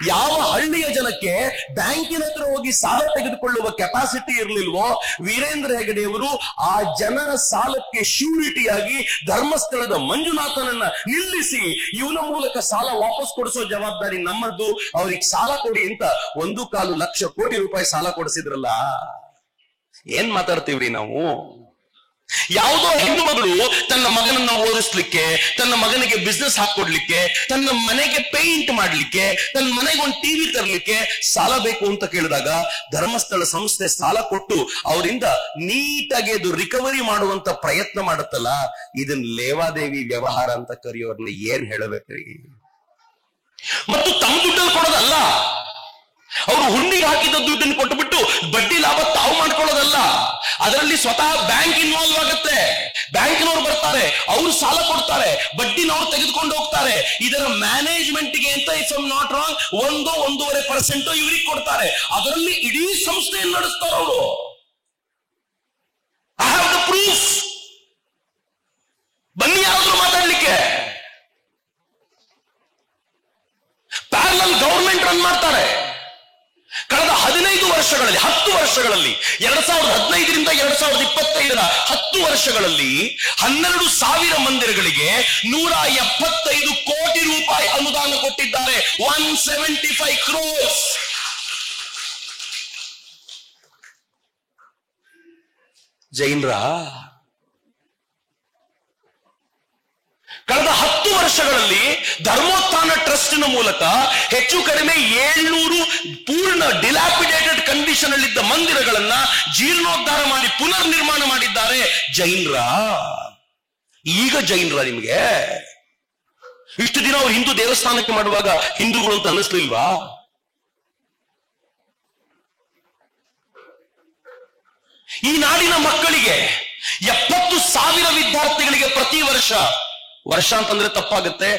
ಯಾವ ಹಳ್ಳಿಯ ಜನಕ್ಕೆ ಬ್ಯಾಂಕಿನ ಹತ್ರ ಹೋಗಿ ಸಾಲ ತೆಗೆದುಕೊಳ್ಳುವ ಕೆಪಾಸಿಟಿ ಇರಲಿಲ್ವೋ, ವೀರೇಂದ್ರ ಹೆಗಡೆಯವರು ಆ ಜನರ ಸಾಲಕ್ಕೆ ಶ್ಯೂರಿಟಿಯಾಗಿ ಧರ್ಮಸ್ಥಳದ ಮಂಜುನಾಥನನ್ನ ನಿಲ್ಲಿಸಿ ಇವನ ಮೂಲಕ ಸಾಲ ವಾಪಸ್ ಕೊಡಿಸೋ ಜವಾಬ್ದಾರಿ ನಮ್ಮದ್ದು, ಅವ್ರಿಗೆ ಸಾಲ ಕೊಡಿ ಅಂತ 1.25 ಲಕ್ಷ ಕೋಟಿ ರೂಪಾಯಿ ಸಾಲ ಕೊಡಿಸಿದ್ರಲ್ಲ. ಏನ್ ಮಾತಾಡ್ತೀವ್ರಿ ನಾವು? ಯಾವುದೋ ಹೆಣ್ಣು ಮಗಳು ತನ್ನ ಮಗನನ್ನ ಓದಿಸ್ಲಿಕ್ಕೆ, ತನ್ನ ಮಗನಿಗೆ ಬಿಸ್ನೆಸ್ ಹಾಕೊಡ್ಲಿಕ್ಕೆ, ತನ್ನ ಮನೆಗೆ ಪೇಂಟ್ ಮಾಡ್ಲಿಕ್ಕೆ, ತನ್ನ ಮನೆಗೆ ಒಂದು ಟಿವಿ ತರ್ಲಿಕ್ಕೆ ಸಾಲ ಬೇಕು ಅಂತ ಕೇಳಿದಾಗ ಧರ್ಮಸ್ಥಳ ಸಂಸ್ಥೆ ಸಾಲ ಕೊಟ್ಟು ಅವರಿಂದ ನೀಟಾಗಿ ಅದು ರಿಕವರಿ ಮಾಡುವಂತ ಪ್ರಯತ್ನ ಮಾಡುತ್ತಲ್ಲ, ಇದನ್ನ ಲೇವಾದೇವಿ ವ್ಯವಹಾರ ಅಂತ ಕರೆಯೋರ್ನ ಏನ್ ಹೇಳಬೇಕ್ರಿ? ಮತ್ತು ತಮ್ಮ ದುಡ್ಡಲ್ಲಿ ಕೊಡೋದಲ್ಲ, ಅವರು ಹುಂಡಿಗೆ ಹಾಕಿದ ದುಡ್ಡನ್ನು ಕೊಟ್ಟುಬಿಟ್ಟು ಬಡ್ಡಿ ಲಾಭ ತಾವು ಮಾಡ್ಕೊಳ್ಳೋದಲ್ಲ, ಅದರಲ್ಲಿ ಸ್ವತಃ ಬ್ಯಾಂಕ್ ಇನ್ವಾಲ್ವ್ ಆಗುತ್ತೆ. ಬ್ಯಾಂಕ್ನವ್ರು ಬರ್ತಾರೆ, ಅವರು ಸಾಲ ಕೊಡ್ತಾರೆ, ಬಡ್ಡಿನವ್ರು ತೆಗೆದುಕೊಂಡು ಹೋಗ್ತಾರೆ. ಇದರ ಮ್ಯಾನೇಜ್ಮೆಂಟ್ಗೆ ಅಂತ ಇಫ್ ಐ ನಾಟ್ ರಾಂಗ್ 1-1.5% ಇವರಿಗೆ ಕೊಡ್ತಾರೆ. ಅದರಲ್ಲಿ ಇಡೀ ಸಂಸ್ಥೆಯನ್ನು ನಡೆಸ್ತಾರೆ ಅವರು. I have the proof. ಬನ್ನಿ ಯಾರಾದ್ರೂ ಮಾತಾಡ್ಲಿಕ್ಕೆ. ಪ್ಯಾರಲಲ್ ಗವರ್ಮೆಂಟ್ ರನ್ ಮಾಡ್ತಾರೆ. ಕಳೆದ 15 ವರ್ಷಗಳಲ್ಲಿ 10 ವರ್ಷಗಳಲ್ಲಿ 2015ರಿಂದ 2025ರ 10 ವರ್ಷಗಳಲ್ಲಿ 12,000 ಮಂದಿರಗಳಿಗೆ 175 ಕೋಟಿ ರೂಪಾಯಿ ಅನುದಾನ ಕೊಟ್ಟಿದ್ದಾರೆ. 175 crores. ಜೈನರ ಕಳೆದ 10 ವರ್ಷಗಳಲ್ಲಿ ಧರ್ಮೋತ್ಥಾನ ಟ್ರಸ್ಟ್ನ ಮೂಲಕ ಹೆಚ್ಚು ಕಡಿಮೆ 700 ಪೂರ್ಣ ಡಿಲಾಪಿಡೇಟೆಡ್ ಕಂಡೀಷನ್ ಅಲ್ಲಿದ್ದ ಮಂದಿರಗಳನ್ನ ಜೀರ್ಣೋದ್ಧಾರ ಮಾಡಿ ಪುನರ್ ನಿರ್ಮಾಣ ಮಾಡಿದ್ದಾರೆ. ಜೈನರ ಈಗ ಜೈನರ ನಿಮಗೆ ಇಷ್ಟು ದಿನ ಅವ್ರು ಹಿಂದೂ ದೇವಸ್ಥಾನಕ್ಕೆ ಮಾಡುವಾಗ ಹಿಂದೂಗಳು ಅಂತ ಅನ್ನಿಸ್ಲಿಲ್ವಾ? ಈ ನಾಡಿನ ಮಕ್ಕಳಿಗೆ 70,000 ವಿದ್ಯಾರ್ಥಿಗಳಿಗೆ ಪ್ರತಿ ವರ್ಷ ಅಂತಂದ್ರೆ ತಪ್ಪಾಗುತ್ತೆ,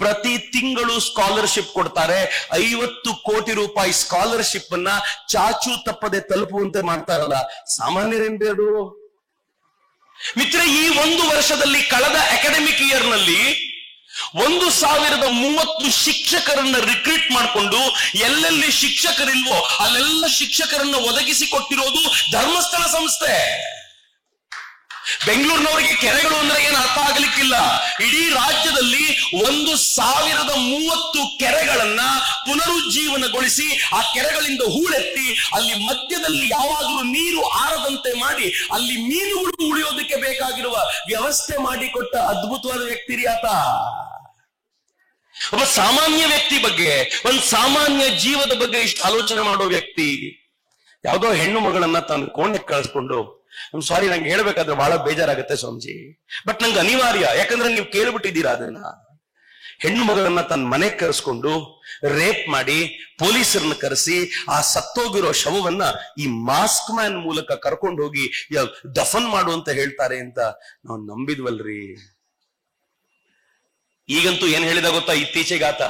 ಪ್ರತಿ ತಿಂಗಳು ಸ್ಕಾಲರ್ಶಿಪ್ ಕೊಡ್ತಾರೆ. 50 ಕೋಟಿ ರೂಪಾಯಿ ಸ್ಕಾಲರ್ಶಿಪ್ ಅನ್ನ ಚಾಚು ತಪ್ಪದೆ ತಲುಪುವಂತೆ ಮಾಡ್ತಾರಲ್ಲ, ಸಾಮಾನ್ಯರೇನ್ ಬೇಡು ಮಿತ್ರ. ಈ 1 ವರ್ಷದಲ್ಲಿ ಕಳೆದ ಅಕಾಡೆಮಿಕ್ ಇಯರ್ ನಲ್ಲಿ 1,030 ಶಿಕ್ಷಕರನ್ನ ರಿಕ್ರೂಟ್ ಮಾಡಿಕೊಂಡು ಎಲ್ಲೆಲ್ಲಿ ಶಿಕ್ಷಕರಿಲ್ವೋ ಅಲ್ಲೆಲ್ಲ ಶಿಕ್ಷಕರನ್ನ ಒದಗಿಸಿ ಕೊಟ್ಟಿರೋದು ಧರ್ಮಸ್ಥಳ ಸಂಸ್ಥೆ. ಬೆಂಗಳೂರಿನವರಿಗೆ ಕೆರೆಗಳು ಅಂದ್ರೆ ಏನು ಅರ್ಥ ಆಗಲಿಕ್ಕಿಲ್ಲ. ಇಡೀ ರಾಜ್ಯದಲ್ಲಿ 1,030 ಕೆರೆಗಳನ್ನ ಪುನರುಜ್ಜೀವನಗೊಳಿಸಿ ಆ ಕೆರೆಗಳಿಂದ ಹೂಳೆತ್ತಿ ಅಲ್ಲಿ ಮಧ್ಯದಲ್ಲಿ ಯಾವಾಗಲೂ ನೀರು ಆರದಂತೆ ಮಾಡಿ ಅಲ್ಲಿ ಮೀನುಗಳು ಉಳಿಯೋದಕ್ಕೆ ಬೇಕಾಗಿರುವ ವ್ಯವಸ್ಥೆ ಮಾಡಿಕೊಟ್ಟ ಅದ್ಭುತವಾದ ವ್ಯಕ್ತಿ ರೀ ಆತ. ಒಬ್ಬ ಸಾಮಾನ್ಯ ವ್ಯಕ್ತಿ ಬಗ್ಗೆ, ಒಂದು ಸಾಮಾನ್ಯ ಜೀವದ ಬಗ್ಗೆ ಇಷ್ಟು ಆಲೋಚನೆ ಮಾಡೋ ವ್ಯಕ್ತಿ ಯಾವುದೋ ಹೆಣ್ಣು ಮಗಳನ್ನ ತಾನು ಕೋಣೆಗೆ ಕಳಿಸ್ಕೊಂಡು, ಸಾರಿ ನಂಗೆ ಹೇಳ್ಬೇಕಾದ್ರೆ ಬಹಳ ಬೇಜಾರಾಗುತ್ತೆ ಸ್ವಾಮೀಜಿ, ಬಟ್ ನಂಗೆ ಅನಿವಾರ್ಯ, ಯಾಕಂದ್ರೆ ನೀವು ಕೇಳ್ಬಿಟ್ಟಿದ್ದೀರಾ ಅದನ್ನ. ಹೆಣ್ಣು ಮಗಳನ್ನ ತನ್ನ ಮನೆಗೆ ಕರೆಸ್ಕೊಂಡು ರೇಪ್ ಮಾಡಿ ಪೊಲೀಸರನ್ನ ಕರೆಸಿ ಆ ಸತ್ತೋಗಿರೋ ಶವವನ್ನ ಈ ಮಾಸ್ಕ್ ಮ್ಯಾನ್ ಮೂಲಕ ಕರ್ಕೊಂಡು ಹೋಗಿ ದಫನ್ ಮಾಡು ಅಂತ ಹೇಳ್ತಾರೆ ಅಂತ ನಾವು ನಂಬಿದ್ವಲ್ರಿ. ಈಗಂತೂ ಏನ್ ಹೇಳಿದ ಗೊತ್ತಾ, ಇತ್ತೀಚೆಗಾತ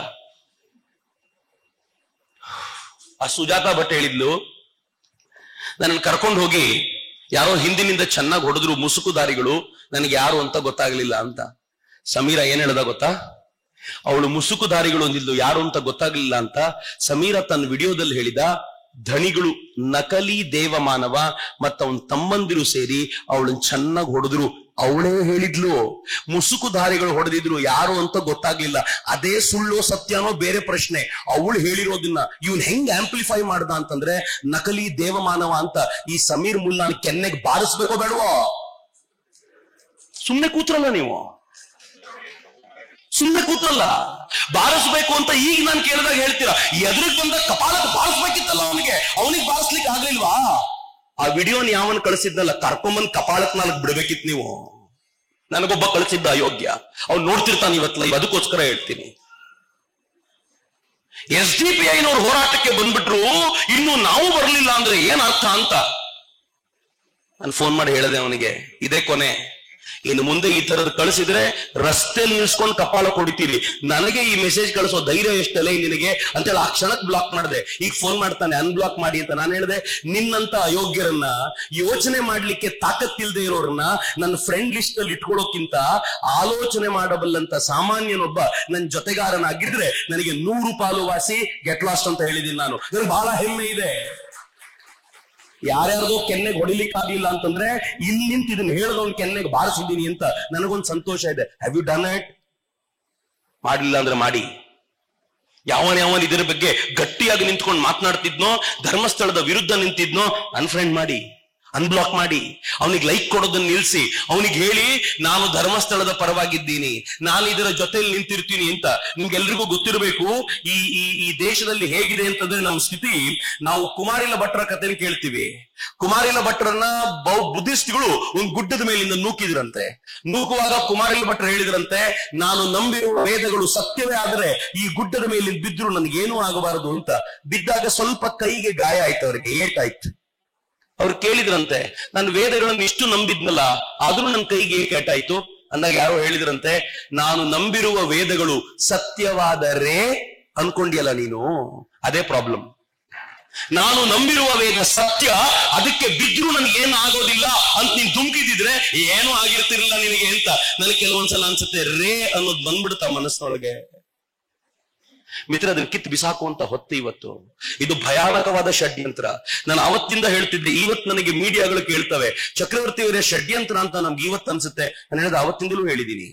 ಆ ಸುಜಾತಾ ಭಟ್ ಹೇಳಿದ್ಲು, ನನ್ನನ್ನು ಕರ್ಕೊಂಡು ಹೋಗಿ ಯಾರೋ ಹಿಂದಿನಿಂದ ಚೆನ್ನಾಗಿ ಹೊಡೆದ್ರು ಮುಸುಕುದಾರಿಗಳು, ನನಗೆ ಯಾರು ಅಂತ ಗೊತ್ತಾಗ್ಲಿಲ್ಲ ಅಂತ. ಸಮೀರಾ ಏನ್ ಹೇಳ್ದ ಗೊತ್ತಾ, ಅವಳು ಮುಸುಕುದಾರಿಗಳು ಅಂದಿದ್ಲು, ಯಾರು ಅಂತ ಗೊತ್ತಾಗ್ಲಿಲ್ಲ ಅಂತ. ಸಮೀರಾ ತನ್ನ ವಿಡಿಯೋದಲ್ಲಿ ಹೇಳಿದ, ಧಣಿಗಳು ನಕಲಿ ದೇವಮಾನವ ಮತ್ತ ಅವನ ತಮ್ಮಂದಿರು ಸೇರಿ ಅವಳನ್ನ ಚೆನ್ನಾಗಿ ಹೊಡೆದ್ರು. ಅವಳೇ ಹೇಳಿದ್ಲು, ಮುಸುಕುಧಾರಿಗಳು ಹೊಡೆದಿದ್ರು, ಯಾರು ಅಂತ ಗೊತ್ತಾಗ್ಲಿಲ್ಲ. ಅದೇ ಸುಳ್ಳೋ ಸತ್ಯನೋ ಬೇರೆ ಪ್ರಶ್ನೆ. ಅವಳು ಹೇಳಿರೋದನ್ನ ಇವನ್ ಹೆಂಗ್ ಆಂಪ್ಲಿಫೈ ಮಾಡ್ದ ಅಂತಂದ್ರೆ ನಕಲಿ ದೇವಮಾನವ ಅಂತ ಈ ಸಮೀರ್ ಮುಲ್ಲಾನ್ ಕೆನ್ನೆಗೆ ಬಾರಿಸ್ಬೇಕೋ ಬೇಡವೋ? ಸುಮ್ನೆ ಕೂತ್ರಲ್ಲ ನೀವು, ಸುಮ್ನೆ ಕೂತ್ರಲ್ಲ, ಬಾರಿಸ್ಬೇಕು ಅಂತ ಈಗ ನಾನು ಕೇಳಿದಾಗ ಹೇಳ್ತೀರಾ, ಎದುರಿಗೆ ಬಂದ ಕಪಾಲಕ್ಕೆ ಬಾರಿಸ್ಬೇಕಿತ್ತಲ್ಲ ಅವನಿಗೆ ಬಾರಿಸ್ಲಿಕ್ಕೆ ಆಗ್ಲಿಲ್ವಾ? ಆ ವಿಡಿಯೋನ ಯಾವನ್ ಕಳಿಸಿದ್ನಲ್ಲ ಕರ್ಕೊಂಬಂದ್ ಕಪಾಳಕ್ ನಾಲ್ಕು ಬಿಡ್ಬೇಕಿತ್ತು ನೀವು. ನನಗೊಬ್ಬ ಕಳಿಸಿದ್ದ ಅಯೋಗ್ಯ, ಅವ್ನು ನೋಡ್ತಿರ್ತಾನೆ ಇವತ್ತು ಲೈವ್, ಅದಕ್ಕೋಸ್ಕರ ಹೇಳ್ತೀನಿ. SDPI ಹೋರಾಟಕ್ಕೆ ಬಂದ್ಬಿಟ್ರು, ಇನ್ನು ನಾವು ಬರ್ಲಿಲ್ಲ ಅಂದ್ರೆ ಏನ್ ಅರ್ಥ ಅಂತ ನಾನು ಫೋನ್ ಮಾಡಿ ಹೇಳಿದೆ ಅವನಿಗೆ, ಇದೇ ಕೊನೆ, ಇನ್ನು ಮುಂದೆ ಈ ತರದ್ ಕಳಿಸಿದ್ರೆ ರಸ್ತೆಯಲ್ಲಿ ನಿಲ್ಸ್ಕೊಂಡು ಕಪಾಳ ಕೊಡ್ತೀರಿ. ನನಗೆ ಈ ಮೆಸೇಜ್ ಕಳಿಸೋ ಧೈರ್ಯ ಎಷ್ಟಲ್ಲ ನಿನಗೆ ಅಂತೇಳಿ ಆ ಕ್ಷಣಕ್ಕೆ ಬ್ಲಾಕ್ ಮಾಡಿದೆ. ಈಗ ಫೋನ್ ಮಾಡ್ತಾನೆ ಅನ್ಬ್ಲಾಕ್ ಮಾಡಿ ಅಂತ. ನಾನು ಹೇಳಿದೆ, ನಿನ್ನಂತ ಅಯೋಗ್ಯರನ್ನ, ಯೋಚನೆ ಮಾಡ್ಲಿಕ್ಕೆ ತಾಕತ್ತಿಲ್ದೆ ಇರೋರನ್ನ ನನ್ನ ಫ್ರೆಂಡ್ ಲಿಸ್ಟ್ ಅಲ್ಲಿ ಇಟ್ಕೊಳ್ಳೋಕ್ಕಿಂತ ಆಲೋಚನೆ ಮಾಡಬಲ್ಲಂತ ಸಾಮಾನ್ಯನೊಬ್ಬ ನನ್ನ ಜೊತೆಗಾರನಾಗಿದ್ರೆ ನನಗೆ 100 ಪಾಲು ವಾಸಿ ಗೆಟ್ ಲಾಸ್ಟ್ ಅಂತ ಹೇಳಿದ್ದೀನಿ ನಾನು. ನನಗೆ ಬಹಳ ಹೆಮ್ಮೆ ಇದೆ. ಯಾರ್ಯಾರ್ದೋ ಕೆನ್ನೆಗೆ ಹೊಡಿಲಿಕ್ಕಾಗಿಲ್ಲ ಅಂತಂದ್ರೆ ಇಲ್ಲಿ ನಿಂತು ಇದನ್ನ ಹೇಳಿದವನ್ ಕೆನ್ನೆಗೆ ಬಾರಿಸಿದ್ದೀನಿ ಅಂತ ನನಗೊಂದು ಸಂತೋಷ ಇದೆ. Have you done it? ಮಾಡಿಲ್ಲ ಅಂದ್ರೆ ಮಾಡಿ. ಯಾವನ್ ಇದರ ಬಗ್ಗೆ ಗಟ್ಟಿಯಾಗಿ ನಿಂತ್ಕೊಂಡು ಮಾತನಾಡ್ತಿದ್ನೋ, ಧರ್ಮಸ್ಥಳದ ವಿರುದ್ಧ ನಿಂತಿದ್ನೋ, ಅನ್ಫ್ರೆಂಡ್ ಮಾಡಿ, ಅನ್ಬ್ಲಾಕ್ ಮಾಡಿ, ಅವನಿಗೆ ಲೈಕ್ ಕೊಡೋದನ್ನ ನಿಲ್ಸಿ, ಅವನಿಗೆ ಹೇಳಿ ನಾನು ಧರ್ಮಸ್ಥಳದ ಪರವಾಗಿದ್ದೀನಿ, ನಾನು ಇದರ ಜೊತೆಯಲ್ಲಿ ನಿಂತಿರ್ತೀನಿ ಅಂತ. ನಿಮ್ಗೆಲ್ರಿಗೂ ಗೊತ್ತಿರಬೇಕು ಈ ದೇಶದಲ್ಲಿ ಹೇಗಿದೆ ಅಂತಂದ್ರೆ ನಮ್ಮ ಸ್ಥಿತಿ. ನಾವು ಕುಮಾರಿಲ ಭಟ್ರ ಕಥೆನ ಕೇಳ್ತೀವಿ. ಕುಮಾರಿಲ ಭಟ್ರನ್ನ ಬುದ್ಧಿಸ್ಟ್ಗಳು ಒಂದು ಗುಡ್ಡದ ಮೇಲಿಂದ ನೂಕಿದ್ರಂತೆ. ನೂಕುವಾಗ ಕುಮಾರಿಲ ಭಟ್ರು ಹೇಳಿದ್ರಂತೆ, ನಾನು ನಂಬಿರುವ ವೇದಗಳು ಸತ್ಯವೇ ಆದರೆ ಈ ಗುಡ್ಡದ ಮೇಲಿಂದ ಬಿದ್ರು ನನಗೇನೂ ಆಗಬಾರದು ಅಂತ. ಬಿದ್ದಾಗ ಸ್ವಲ್ಪ ಕೈಗೆ ಗಾಯ ಆಯ್ತು, ಅವರಿಗೆ ಏಟಾಯ್ತು. ಅವ್ರು ಕೇಳಿದ್ರಂತೆ, ನಾನು ವೇದಗಳನ್ನು ಇಷ್ಟು ನಂಬಿದ್ನಲ್ಲ, ಆದ್ರೂ ನನ್ನ ಕೈಗೆ ಏಟಾಯ್ತು ಅಂದಾಗ ಯಾರೋ ಹೇಳಿದ್ರಂತೆ, ನಾನು ನಂಬಿರುವ ವೇದಗಳು ಸತ್ಯವಾದರೆ ಅನ್ಕೊಂಡಿಯಲ್ಲ ನೀನು, ಅದೇ ಪ್ರಾಬ್ಲಮ್. ನಾನು ನಂಬಿರುವ ವೇದ ಸತ್ಯ, ಅದಕ್ಕೆ ಬಿದ್ರು ನನಗೇನು ಆಗೋದಿಲ್ಲ ಅಂತ ನೀನ್ ಧುಮುಕಿದ್ರೆ ಏನೂ ಆಗಿರ್ತಿರ್ಲಿಲ್ಲ ನಿನಗೆ ಅಂತ ನನಗೆ ಕೆಲವೊಂದ್ಸಲ ಅನ್ಸುತ್ತೆ. ರೇ ಅನ್ನೋದು ಬಂದ್ಬಿಡುತ್ತಾ ಮನಸ್ಸಿನೊಳಗೆ. ಮಿತ್ರ, ಅದನ್ನ ಕಿತ್ತು ಬಿಸಾಕುವಂತ ಹೊತ್ತು ಇವತ್ತು. ಇದು ಭಯಾನಕವಾದ ಷಡ್ಯಂತ್ರ. ನಾನು ಅವತ್ತಿಂದ ಹೇಳ್ತಿದ್ದೆ, ಇವತ್ತು ನನಗೆ ಮೀಡಿಯಾಗಳು ಕೇಳ್ತವೆ, ಚಕ್ರವರ್ತಿಯವರೇ ಷಡ್ಯಂತ್ರ ಅಂತ ನಮ್ಗೆ ಇವತ್ತು ಅನ್ಸುತ್ತೆ. ನಾನು ಹೇಳಿದ ಅವತ್ತಿಂದಲೂ ಹೇಳಿದ್ದೀನಿ,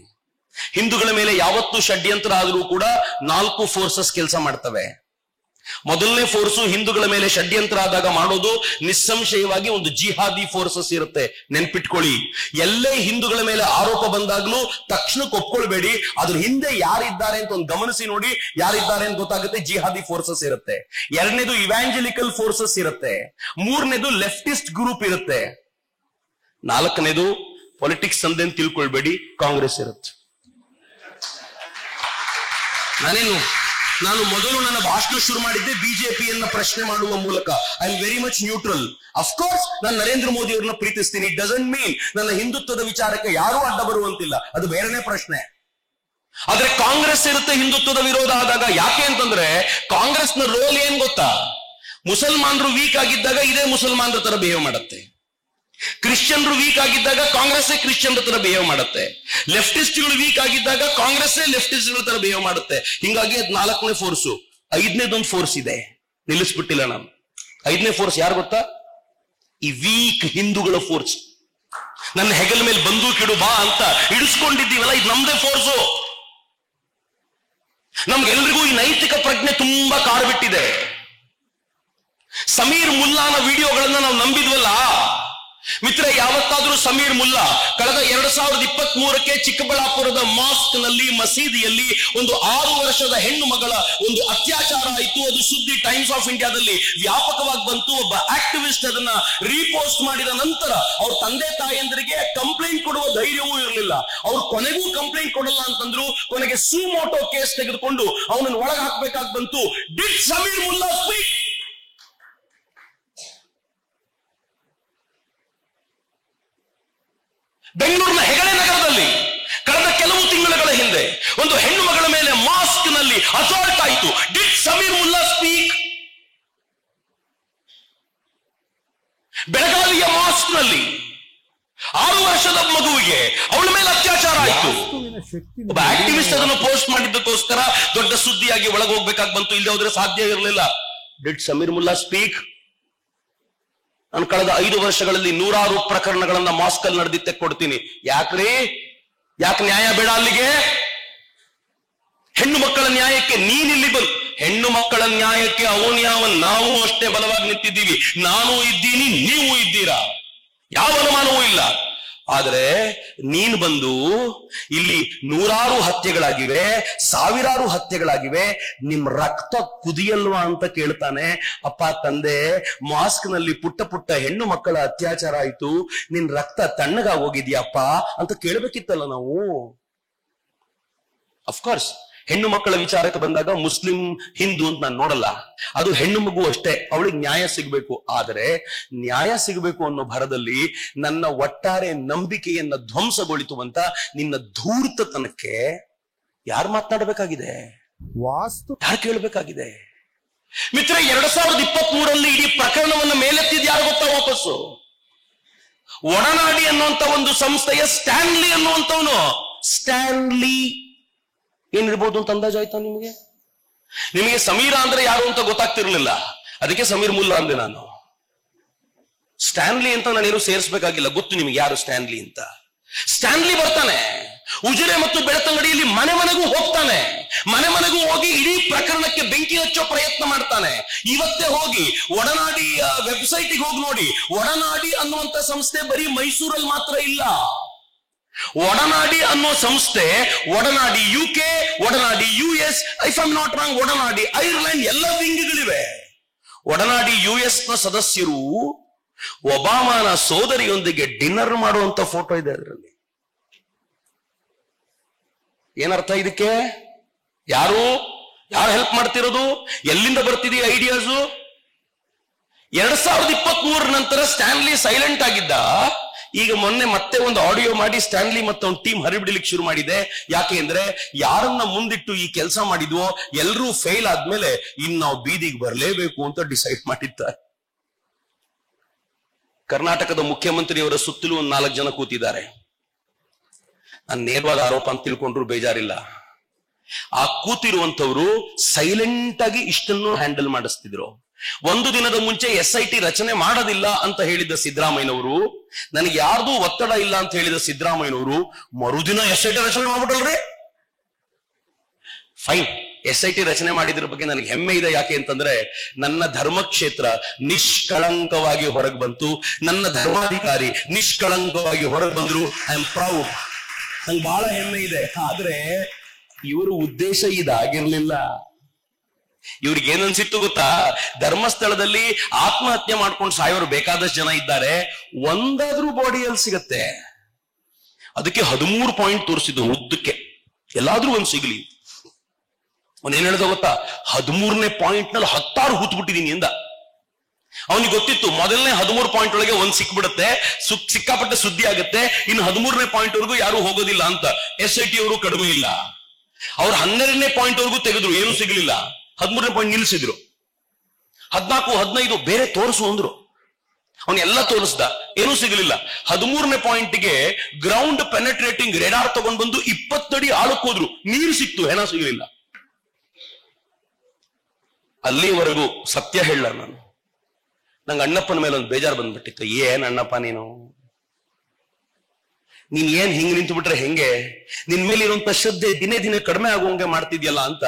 ಹಿಂದೂಗಳ ಮೇಲೆ ಯಾವತ್ತೂ ಷಡ್ಯಂತ್ರ ಆದ್ರೂ ಕೂಡ 4 ಫೋರ್ಸಸ್ ಕೆಲಸ ಮಾಡ್ತವೆ. ಮೊದಲನೇ ಫೋರ್ಸು ಹಿಂದೂಗಳ ಮೇಲೆ ಷಡ್ಯಂತ್ರ ಆದಾಗ ಮಾಡೋದು ನಿಸ್ಸಂಶಯವಾಗಿ ಒಂದು ಜಿಹಾದಿ ಫೋರ್ಸಸ್ ಇರುತ್ತೆ. ನೆನ್ಪಿಟ್ಕೊಳ್ಳಿ, ಎಲ್ಲೇ ಹಿಂದೂಗಳ ಮೇಲೆ ಆರೋಪ ಬಂದಾಗ್ಲೂ ತಕ್ಷಣಕ್ಕೆ ಒಪ್ಕೊಳ್ಬೇಡಿ, ಅದ್ರ ಹಿಂದೆ ಯಾರಿದ್ದಾರೆ ಅಂತ ಒಂದು ಗಮನಿಸಿ ನೋಡಿ. ಯಾರಿದ್ದಾರೆ ಅಂತ ಗೊತ್ತಾಗುತ್ತೆ. ಜಿಹಾದಿ ಫೋರ್ಸಸ್ ಇರುತ್ತೆ. ಎರಡನೇದು ಇವ್ಯಾಂಜಲಿಕಲ್ ಫೋರ್ಸಸ್ ಇರುತ್ತೆ. ಮೂರನೇದು ಲೆಫ್ಟಿಸ್ಟ್ ಗ್ರೂಪ್ ಇರುತ್ತೆ. ನಾಲ್ಕನೇದು ಪೊಲಿಟಿಕ್ಸ್ ಅಂದೇನು ತಿಳ್ಕೊಳ್ಬೇಡಿ, ಕಾಂಗ್ರೆಸ್ ಇರುತ್ತೆ. ನಾನು ಮೊದಲು ನನ್ನ ಭಾಷಣ ಶುರು ಮಾಡಿದ್ದೆ ಬಿಜೆಪಿಯನ್ನ ಪ್ರಶ್ನೆ ಮಾಡುವ ಮೂಲಕ. I am very much neutral. Of course ನಾನು ನರೇಂದ್ರ ಮೋದಿ ಅವರನ್ನ ಪ್ರೀತಿಸ್ತೀನಿ. ಇಟ್ ಡಸಂಟ್ ಮೀನ್ ನನ್ನ ಹಿಂದುತ್ವದ ವಿಚಾರಕ್ಕೆ ಯಾರೂ ಅಡ್ಡ ಬರುವಂತಿಲ್ಲ, ಅದು ಬೇರೆನೇ ಪ್ರಶ್ನೆ. ಆದ್ರೆ ಕಾಂಗ್ರೆಸ್ ಇರುತ್ತೆ ಹಿಂದುತ್ವದ ವಿರೋಧ ಆದಾಗ. ಯಾಕೆ ಅಂತಂದ್ರೆ ಕಾಂಗ್ರೆಸ್ನ ರೋಲ್ ಏನ್ ಗೊತ್ತಾ? ಮುಸಲ್ಮಾನರು ವೀಕ್ ಆಗಿದ್ದಾಗ ಇದೇ ಮುಸಲ್ಮಾನರ ತರ ಬಿಹೇವ್ ಮಾಡುತ್ತೆ. ಕ್ರಿಶ್ಚಿಯನ್ರು ವೀಕ್ ಆಗಿದ್ದಾಗ ಕಾಂಗ್ರೆಸ್ಸೇ ಕ್ರಿಶ್ಚಿಯನ್ರ ತರ ಬಿಹೇವ್ ಮಾಡುತ್ತೆ. ಲೆಫ್ಟಿಸ್ಟ್ಗಳು ವೀಕ್ ಆಗಿದ್ದಾಗ ಕಾಂಗ್ರೆಸ್ಸೇ ಲೆಫ್ಟಿಸ್ಟ್ಗಳ ತರ ಬಿಹೇವ್ ಮಾಡುತ್ತೆ. ಹಿಂಗಾಗಿ ಅದು 4ನೇ ಫೋರ್ಸು. 5ನೇದೊಂದು ಫೋರ್ಸ್ ಇದೆ, ನಿಲ್ಲಿಸ್ಬಿಟ್ಟಿಲ್ಲ ನಾನು. 5ನೇ ಫೋರ್ಸ್ ಯಾರು ಗೊತ್ತಾ? ಈ ವೀಕ್ ಹಿಂದೂಗಳ ಫೋರ್ಸ್. ನನ್ನ ಹೆಗಲ ಮೇಲೆ ಬಂದೂಕಿಡು ಬಾ ಅಂತ ಇಡಿಸ್ಕೊಂಡಿದ್ದೀವಲ್ಲ, ಇದು ನಮ್ದೇ ಫೋರ್ಸು. ನಮ್ಗೆಲ್ರಿಗೂ ಈ ನೈತಿಕ ಪ್ರಜ್ಞೆ ತುಂಬಾ ಕಾಡ್ಬಿಟ್ಟಿದೆ. ಸಮೀರ್ ಮುಲ್ಲಾನ ವಿಡಿಯೋಗಳನ್ನ ನಾವು ನಂಬಿದ್ವಲ್ಲ ಮಿತ್ರ. ಯಾವತ್ತಾದ್ರೂ ಸಮೀರ್ ಮುಲ್ಲಾ ಕಳೆದ 2023ಕ್ಕೆ ಚಿಕ್ಕಬಳ್ಳಾಪುರದ ಮಾಸ್ಕ್ ನಲ್ಲಿ, ಮಸೀದಿಯಲ್ಲಿ ಒಂದು 6 ವರ್ಷದ ಹೆಣ್ಣು ಮಗಳ ಒಂದು ಅತ್ಯಾಚಾರ ಆಯಿತು. ಅದು ಸುದ್ದಿ ಟೈಮ್ಸ್ ಆಫ್ ಇಂಡಿಯಾದಲ್ಲಿ ವ್ಯಾಪಕವಾಗಿ ಬಂತು. ಒಬ್ಬ ಆಕ್ಟಿವಿಸ್ಟ್ ಅದನ್ನ ರೀಪೋಸ್ಟ್ ಮಾಡಿದ ನಂತರ ಅವ್ರ ತಂದೆ ತಾಯಂದರಿಗೆ ಕಂಪ್ಲೇಂಟ್ ಕೊಡುವ ಧೈರ್ಯವೂ ಇರಲಿಲ್ಲ. ಅವ್ರು ಕೊನೆಗೂ ಕಂಪ್ಲೇಂಟ್ ಕೊಡಲ್ಲ ಅಂತಂದ್ರು. ಕೊನೆಗೆ ಸುಮೋಟೋ ಕೇಸ್ ತೆಗೆದುಕೊಂಡು ಅವನನ್ನು ಒಳಗೆ ಹಾಕ್ಬೇಕಾಗಿ ಬಂತು. Did Sameer Mulla speak? ಬೆಂಗಳೂರಿನ ಹೆಗಡೆ ನಗರದಲ್ಲಿ ಕಳೆದ ಕೆಲವು ತಿಂಗಳುಗಳ ಹಿಂದೆ ಒಂದು ಹೆಣ್ಣು ಮಗಳ ಮೇಲೆ ಮಾಸ್ಕ್ ನಲ್ಲಿ ಅಸಾಲ್ಟ್ ಆಯಿತು. Did Sameer Mulla speak? ಬೆಳಗಾವಿಯ ಮಾಸ್ಕ್ ನಲ್ಲಿ 6 ವರ್ಷದ ಮಗುವಿಗೆ ಅವಳ ಮೇಲೆ ಅತ್ಯಾಚಾರ ಆಯಿತು. ಒಬ್ಬ ಆಕ್ಟಿವಿಸ್ಟ್ ಅದನ್ನು ಪೋಸ್ಟ್ ಮಾಡಿದ್ದಕ್ಕೋಸ್ಕರ ದೊಡ್ಡ ಸುದ್ದಿಯಾಗಿ ಒಳಗೆ ಹೋಗ್ಬೇಕಾಗಿ ಬಂತು. ಇಲ್ಲದೆ ಹೋದ್ರೆ ಸಾಧ್ಯ ಇರಲಿಲ್ಲ. Did Sameer Mulla speak? ನಾನು ಕಳೆದ 5 ವರ್ಷಗಳಲ್ಲಿ 100 ಪ್ರಕರಣಗಳನ್ನ ಮಾಸ್ಕ್ ಅಲ್ಲಿ ನಡೆದಿತ್ತೆ ಕೊಡ್ತೀನಿ. ಯಾಕ್ರಿ? ಯಾಕೆ ನ್ಯಾಯ ಬೇಡ ಅಲ್ಲಿಗೆ? ಹೆಣ್ಣು ಮಕ್ಕಳ ನ್ಯಾಯಕ್ಕೆ ನೀನಿಲ್ಲಿ ಹೆಣ್ಣು ಮಕ್ಕಳ ನ್ಯಾಯಕ್ಕೆ ಅವನ್ಯಾವನ್ ನಾವು ಅಷ್ಟೇ ಬಲವಾಗಿ ನಿಂತಿದ್ದೀವಿ. ನಾನು ಇದ್ದೀನಿ, ನೀವು ಇದ್ದೀರಾ, ಯಾವ ಅನುಮಾನವೂ ಇಲ್ಲ. ಆದರೆ ನೀನು ಬಂದು ಇಲ್ಲಿ 100 ಹತ್ಯೆಗಳಾಗಿವೆ, 1000 ಹತ್ಯೆಗಳಾಗಿವೆ, ನಿಮ್ ರಕ್ತ ಕುದಿಯಲ್ವಾ ಅಂತ ಕೇಳ್ತಾನೆ. ಅಪ್ಪ ತಂದೆ, ಮಾಸ್ಕ್ ನಲ್ಲಿ ಪುಟ್ಟ ಹೆಣ್ಣು ಮಕ್ಕಳ ಅತ್ಯಾಚಾರ ಆಯ್ತು, ನಿನ್ ರಕ್ತ ತಣ್ಣಗಾಗೋಗಿದ್ಯಪ್ಪ ಅಂತ ಕೇಳ್ಬೇಕಿತ್ತಲ್ಲ ನಾವು. ಅಫ್ಕೋರ್ಸ್ ಹೆಣ್ಣು ಮಕ್ಕಳ ವಿಚಾರಕ್ಕೆ ಬಂದಾಗ ಮುಸ್ಲಿಂ ಹಿಂದೂ ಅಂತ ನಾನು ನೋಡಲ್ಲ. ಅದು ಹೆಣ್ಣು ಮಗು ಅಷ್ಟೇ, ಅವಳಿಗೆ ನ್ಯಾಯ ಸಿಗಬೇಕು. ಆದರೆ ನ್ಯಾಯ ಸಿಗಬೇಕು ಅನ್ನೋ ಭರದಲ್ಲಿ ನನ್ನ ಒಟ್ಟಾರೆ ನಂಬಿಕೆಯನ್ನ ಧ್ವಂಸಗೊಳಿತು ಅಂತ ನಿನ್ನ ಧೂರ್ತತನಕ್ಕೆ ಯಾರು ಮಾತನಾಡಬೇಕಾಗಿದೆ? ಯಾರು ಕೇಳಬೇಕಾಗಿದೆ? ಮಿತ್ರ, 2023ರಲ್ಲಿ ಇಡೀ ಪ್ರಕರಣವನ್ನ ಮೇಲೆತ್ತಿದ್ ಯಾರು ಗೊತ್ತಾ? ವಾಪಸ್ಸು ಒಡನಾಡಿ ಅನ್ನುವಂತ ಒಂದು ಸಂಸ್ಥೆಯ ಸ್ಟ್ಯಾನ್ಲಿ ಅನ್ನುವಂಥವನು. ಸ್ಟ್ಯಾನ್ಲಿ ಏನಿರ್ಬೋದು ಅಂತ ಅಂದಾಜು ಆಯ್ತಾ ನಿಮಗೆ? ಸಮೀರ ಅಂದ್ರೆ ಯಾರು ಅಂತ ಗೊತ್ತಾಗ್ತಿರ್ಲಿಲ್ಲ, ಅದಕ್ಕೆ ಸಮೀರ್ ಮುಲ್ಲಾ ಅಂದೆ ನಾನು. ಸ್ಟ್ಯಾನ್ಲಿ ಅಂತ ನಾನೇನು ಸೇರಿಸಬೇಕಾಗಿಲ್ಲ, ಗೊತ್ತು ನಿಮಗೆ ಯಾರು ಸ್ಟ್ಯಾನ್ಲಿ ಅಂತ. ಸ್ಟ್ಯಾನ್ಲಿ ಬರ್ತಾನೆ, ಉಜಿರೆ ಮತ್ತು ಬೆಳ್ತಂಗಡಿಯಲ್ಲಿ ಮನೆಗೂ ಹೋಗ್ತಾನೆ. ಮನೆಗೂ ಹೋಗಿ ಇಡೀ ಪ್ರಕರಣಕ್ಕೆ ಬೆಂಕಿ ಹಚ್ಚೋ ಪ್ರಯತ್ನ ಮಾಡ್ತಾನೆ. ಇವತ್ತೇ ಹೋಗಿ ಒಡನಾಡಿ ವೆಬ್ಸೈಟ್ಗೆ ಹೋಗಿ ನೋಡಿ. ಒಡನಾಡಿ ಅನ್ನುವಂತ ಸಂಸ್ಥೆ ಬರೀ ಮೈಸೂರಲ್ಲಿ ಮಾತ್ರ ಇಲ್ಲ. ಒಡನಾಡಿ ಅನ್ನೋ ಸಂಸ್ಥೆ ಒಡನಾಡಿ UK, Odanadi US, if I am not wrong Odanadi Ireland, ಎಲ್ಲ ವಿಂಗ್ಗಳಿವೆ. ಒಡನಾಡಿ US ನ ಸದಸ್ಯರು ಒಬಾಮನ ಸೋದರಿಯೊಂದಿಗೆ ಡಿನ್ನರ್ ಮಾಡುವಂತ ಫೋಟೋ ಇದೆ ಅದರಲ್ಲಿ. ಏನರ್ಥ ಇದಕ್ಕೆ? ಯಾರು ಹೆಲ್ಪ್ ಮಾಡ್ತಿರೋದು? ಎಲ್ಲಿಂದ ಬರ್ತಿದೆಯಾ ಐಡಿಯಾಸು? 2023 ನಂತರ ಸ್ಟ್ಯಾನ್ಲಿ ಸೈಲೆಂಟ್ ಆಗಿದ್ದ. ಈಗ ಮೊನ್ನೆ ಮತ್ತೆ ಒಂದು ಆಡಿಯೋ ಮಾಡಿ ಸ್ಟ್ಯಾನ್ಲಿ ಮತ್ತೆ ಒಂದು ಟೀಮ್ ಹರಿಬಿಡ್ಲಿಕ್ಕೆ ಶುರು ಮಾಡಿದೆ. ಯಾಕೆ ಅಂದ್ರೆ ಯಾರನ್ನ ಮುಂದಿಟ್ಟು ಈ ಕೆಲಸ ಮಾಡಿದ್ವೋ ಎಲ್ಲರೂ ಫೇಲ್ ಆದ್ಮೇಲೆ ಇನ್ನು ನಾವು ಬೀದಿಗೆ ಬರಲೇಬೇಕು ಅಂತ ಡಿಸೈಡ್ ಮಾಡಿದ್ದಾರೆ. ಕರ್ನಾಟಕದ ಮುಖ್ಯಮಂತ್ರಿಯವರ ಸುತ್ತಲೂ ಒಂದು 4 ಜನ ಕೂತಿದ್ದಾರೆ. ನಾನು ನೇರವಾದ ಆರೋಪ ಅಂತ ತಿಳ್ಕೊಂಡ್ರು ಬೇಜಾರಿಲ್ಲ. ಆ ಕೂತಿರುವಂತವ್ರು ಸೈಲೆಂಟ್ ಆಗಿ ಇಷ್ಟನ್ನು ಹ್ಯಾಂಡಲ್ ಮಾಡಿಸ್ತಿದ್ರು. ಒಂದು ದಿನದ ಮುಂಚೆ SIT ರಚನೆ ಮಾಡೋದಿಲ್ಲ ಅಂತ ಹೇಳಿದ ಸಿದ್ದರಾಮಯ್ಯನವರು, ನನಗೆ ಯಾರ್ದು ಒತ್ತಡ ಇಲ್ಲ ಅಂತ ಹೇಳಿದ ಸಿದ್ದರಾಮಯ್ಯನವರು ಮರುದಿನ SIT ರಚನೆ ಮಾಡ್ಬಿಟ್ಟಲ್ರಿ. ಫೈನ್, SIT ರಚನೆ ಮಾಡಿದ್ರ ಬಗ್ಗೆ ನನಗೆ ಹೆಮ್ಮೆ ಇದೆ. ಯಾಕೆ ಅಂತಂದ್ರೆ ನನ್ನ ಧರ್ಮಕ್ಷೇತ್ರ ನಿಷ್ಕಳಂಕವಾಗಿ ಹೊರಗೆ ಬಂತು, ನನ್ನ ಧರ್ಮಾಧಿಕಾರಿ ನಿಷ್ಕಳಂಕವಾಗಿ ಹೊರಗೆ ಬಂದ್ರು. ಐ ಆಮ್ ಪ್ರೌಡ್, ನಂಗೆ ಬಹಳ ಹೆಮ್ಮೆ ಇದೆ. ಆದ್ರೆ ಇವರು ಉದ್ದೇಶ ಇದಾಗಿರ್ಲಿಲ್ಲ. ಇವ್ರಿಗೆ ಏನನ್ಸಿತ್ತು ಗೊತ್ತಾ? ಧರ್ಮಸ್ಥಳದಲ್ಲಿ ಆತ್ಮಹತ್ಯೆ ಮಾಡ್ಕೊಂಡು ಸಾಯೋರು ಬೇಕಾದಷ್ಟು ಜನ ಇದ್ದಾರೆ, ಒಂದಾದ್ರೂ ಬಾಡಿಯಲ್ಲಿ ಸಿಗತ್ತೆ. ಅದಕ್ಕೆ 13 ಪಾಯಿಂಟ್ ತೋರಿಸಿದ್ದು ಉದ್ದಕ್ಕೆ, ಎಲ್ಲಾದ್ರೂ ಒಂದ್ ಸಿಗ್ಲಿ. ಒಂದೇನ್ ಹೇಳ್ದ ಗೊತ್ತಾ? 13ನೇ ಪಾಯಿಂಟ್ ನಲ್ಲಿ 16 ಹೂತ್ಬಿಟ್ಟಿದೀನಿ ಎಂದ. ಅವನಿಗೆ ಗೊತ್ತಿತ್ತು ಮೊದಲನೇ 13 ಪಾಯಿಂಟ್ ಒಳಗೆ ಒಂದ್ ಸಿಕ್ಬಿಡುತ್ತೆ, ಸಿಕ್ಕಾಪಟ್ಟೆ ಸುದ್ದಿ ಆಗುತ್ತೆ, ಇನ್ನು 13ನೇ ಪಾಯಿಂಟ್ ವರೆಗೂ ಯಾರು ಹೋಗೋದಿಲ್ಲ ಅಂತ. SIT ಅವರು ಕಡಿಮೆ ಇಲ್ಲ, ಅವ್ರು 12ನೇ ಪಾಯಿಂಟ್ ವರೆಗೂ ತೆಗೆದ್ರು, ಏನೂ ಸಿಗ್ಲಿಲ್ಲ. 13ನೇ ಪಾಯಿಂಟ್ ನಿಲ್ಲಿಸಿದ್ರು. 14, 15 ಬೇರೆ ತೋರಿಸು ಅಂದ್ರು. ಅವನ್ನೆಲ್ಲ ತೋರಿಸ್ದ, ಏನೂ ಸಿಗಲಿಲ್ಲ. 13ನೇ ಪಾಯಿಂಟ್ಗೆ ಗ್ರೌಂಡ್ ಪೆನೆಟ್ರೇಟಿಂಗ್ ರೇಡಾರ್ ತಗೊಂಡ್ ಬಂದು 20 ಅಡಿ ಆಳಕ್ಕೆ ಹೋದ್ರು, ನೀರು ಸಿಕ್ತು, ಹೆಣ ಸಿಗಲಿಲ್ಲ. ಅಲ್ಲಿವರೆಗೂ ಸತ್ಯ ಹೇಳ ನಾನು, ನಂಗೆ ಅಣ್ಣಪ್ಪನ ಮೇಲೆ ಒಂದು ಬೇಜಾರು ಬಂದ್ಬಿಟ್ಟಿತ್ತು. ಏನ್ ಅಣ್ಣಪ್ಪ ನೀನ್ ಏನ್ ಹಿಂಗ್ ನಿಂತು ಬಿಟ್ರೆ ಹೆಂಗೆ? ನಿನ್ ಮೇಲೆ ಇರುವಂತ ಶ್ರದ್ಧೆ ದಿನೇ ದಿನೇ ಕಡಿಮೆ ಆಗುವಂಗೆ ಮಾಡ್ತಿದ್ಯಲ್ಲ ಅಂತ.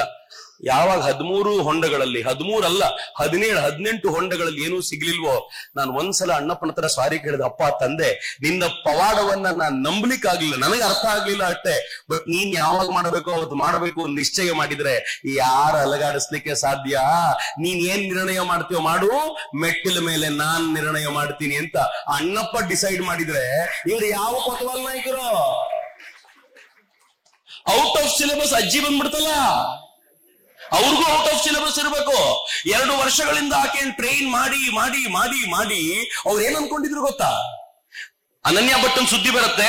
ಯಾವಾಗ 13 ಹೊಂಡಗಳಲ್ಲಿ, 13 ಅಲ್ಲ 17, 18 ಹೊಂಡಗಳಲ್ಲಿ ಏನೂ ಸಿಗ್ಲಿಲ್ವೋ, ನಾನು ಒಂದ್ಸಲ ಅಣ್ಣಪ್ಪನ ಹತ್ರ ಸಾರಿ ಕೇಳಿದ. ಅಪ್ಪ ತಂದೆ, ನಿನ್ನ ಪವಾಡವನ್ನ ನಾನು ನಂಬಲಿಕ್ಕೆ ಆಗ್ಲಿಲ್ಲ, ನನಗೆ ಅರ್ಥ ಆಗ್ಲಿಲ್ಲ ಅಷ್ಟೇ. ಬಟ್ ನೀನ್ ಯಾವಾಗ ಮಾಡಬೇಕು ಅವತ್ತು ಮಾಡಬೇಕು ನಿಶ್ಚಯ ಮಾಡಿದ್ರೆ ಯಾರ ಅಲಗಾಡಿಸ್ಲಿಕ್ಕೆ ಸಾಧ್ಯ? ನೀನ್ ಏನ್ ನಿರ್ಣಯ ಮಾಡ್ತೀಯೋ ಮಾಡು, ಮೆಟ್ಟಿಲ ಮೇಲೆ ನಾನ್ ನಿರ್ಣಯ ಮಾಡ್ತೀನಿ ಅಂತ ಅಣ್ಣಪ್ಪ ಡಿಸೈಡ್ ಮಾಡಿದ್ರೆ ಇವ್ರು ಯಾವ ಕೊತ್ವಾಲ್ ನಾಯಕರು? ಔಟ್ ಆಫ್ ಸಿಲೆಬಸ್ ಅಜ್ಜಿ ಬಂದ್ಬಿಡ್ತಲ್ಲ, ಅವ್ರಿಗೂ ಔಟ್ ಆಫ್ ಸಿಲೆಬಸ್ ಇರಬೇಕು. 2 ವರ್ಷಗಳಿಂದ ಆಕೆಯನ್ನು ಟ್ರೈನ್ ಮಾಡಿ ಮಾಡಿ ಮಾಡಿ ಮಾಡಿ ಅವ್ರು ಏನ್ ಅನ್ಕೊಂಡಿದ್ರು ಗೊತ್ತಾ? ಅನನ್ಯ ಭಟ್ಟನ್ ಸುದ್ದಿ ಬರುತ್ತೆ,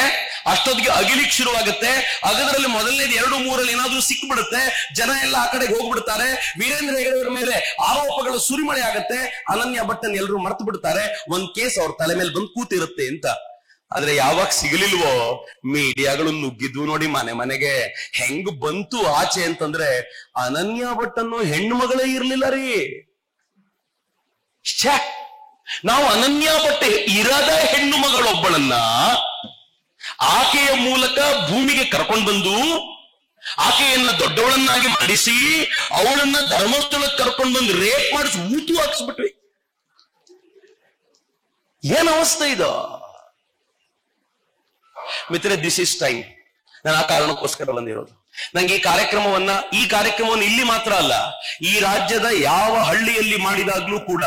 ಅಷ್ಟೊತ್ತಿಗೆ ಅಗಿಲಿಕ್ ಶುರುವಾಗುತ್ತೆ. ಅಗದ್ರಲ್ಲಿ ಮೊದಲನೇದು 2, 3 ಏನಾದ್ರೂ ಸಿಕ್ಬಿಡುತ್ತೆ, ಜನ ಎಲ್ಲ ಆ ಕಡೆಗೆ ಹೋಗ್ಬಿಡ್ತಾರೆ. ವೀರೇಂದ್ರ ಹೆಗಡೆಯವರ ಮೇಲೆ ಆರೋಪಗಳ ಸುರಿಮಳೆ ಆಗುತ್ತೆ. ಅನನ್ಯ ಭಟ್ಟನ್ ಎಲ್ಲರೂ ಮರ್ತು ಬಿಡ್ತಾರೆ. ಒಂದ್ ಕೇಸ್ ಅವ್ರ ತಲೆ ಮೇಲೆ ಬಂದು ಕೂತಿರುತ್ತೆ ಅಂತ. ಆದ್ರೆ ಯಾವಾಗ ಸಿಗಲಿಲ್ವೋ ಮೀಡಿಯಾಗಳು ನುಗ್ಗಿದ್ವು ನೋಡಿ ಮನೆ ಮನೆಗೆ. ಹೆಂಗ್ ಬಂತು ಆಚೆ ಅಂತಂದ್ರೆ ಅನನ್ಯ ಭಟ್ಟನ್ನು ಹೆಣ್ಣು ಮಗಳೇ ಇರ್ಲಿಲ್ಲ ರೀ. ನಾವು ಅನನ್ಯ ಭಟ್ ಇರದ ಹೆಣ್ಣು ಮಗಳೊಬ್ಬಳನ್ನ ಆಕೆಯ ಮೂಲಕ ಭೂಮಿಗೆ ಕರ್ಕೊಂಡು ಬಂದು ಆಕೆಯನ್ನ ದೊಡ್ಡವಳನ್ನಾಗಿ ಮಾಡಿಸಿ ಅವಳನ್ನ ಧರ್ಮಸ್ಥಳಕ್ಕೆ ಕರ್ಕೊಂಡು ಬಂದು ರೇಪ್ ಮಾಡಿಸಿ ಊತು ಹಾಕಿಸ್ಬಿಟ್ವಿ. ಏನ್ ಅವಸ್ಥೆ ಇದು ಮಿತ್ರ? This is time. ನಾನು ಆ ಕಾರಣಕ್ಕೋಸ್ಕರ ಬಂದಿರೋದು. ನಂಗೆ ಈ ಕಾರ್ಯಕ್ರಮವನ್ನು ಇಲ್ಲಿ ಮಾತ್ರ ಅಲ್ಲ, ಈ ರಾಜ್ಯದ ಯಾವ ಹಳ್ಳಿಯಲ್ಲಿ ಮಾಡಿದಾಗ್ಲೂ ಕೂಡ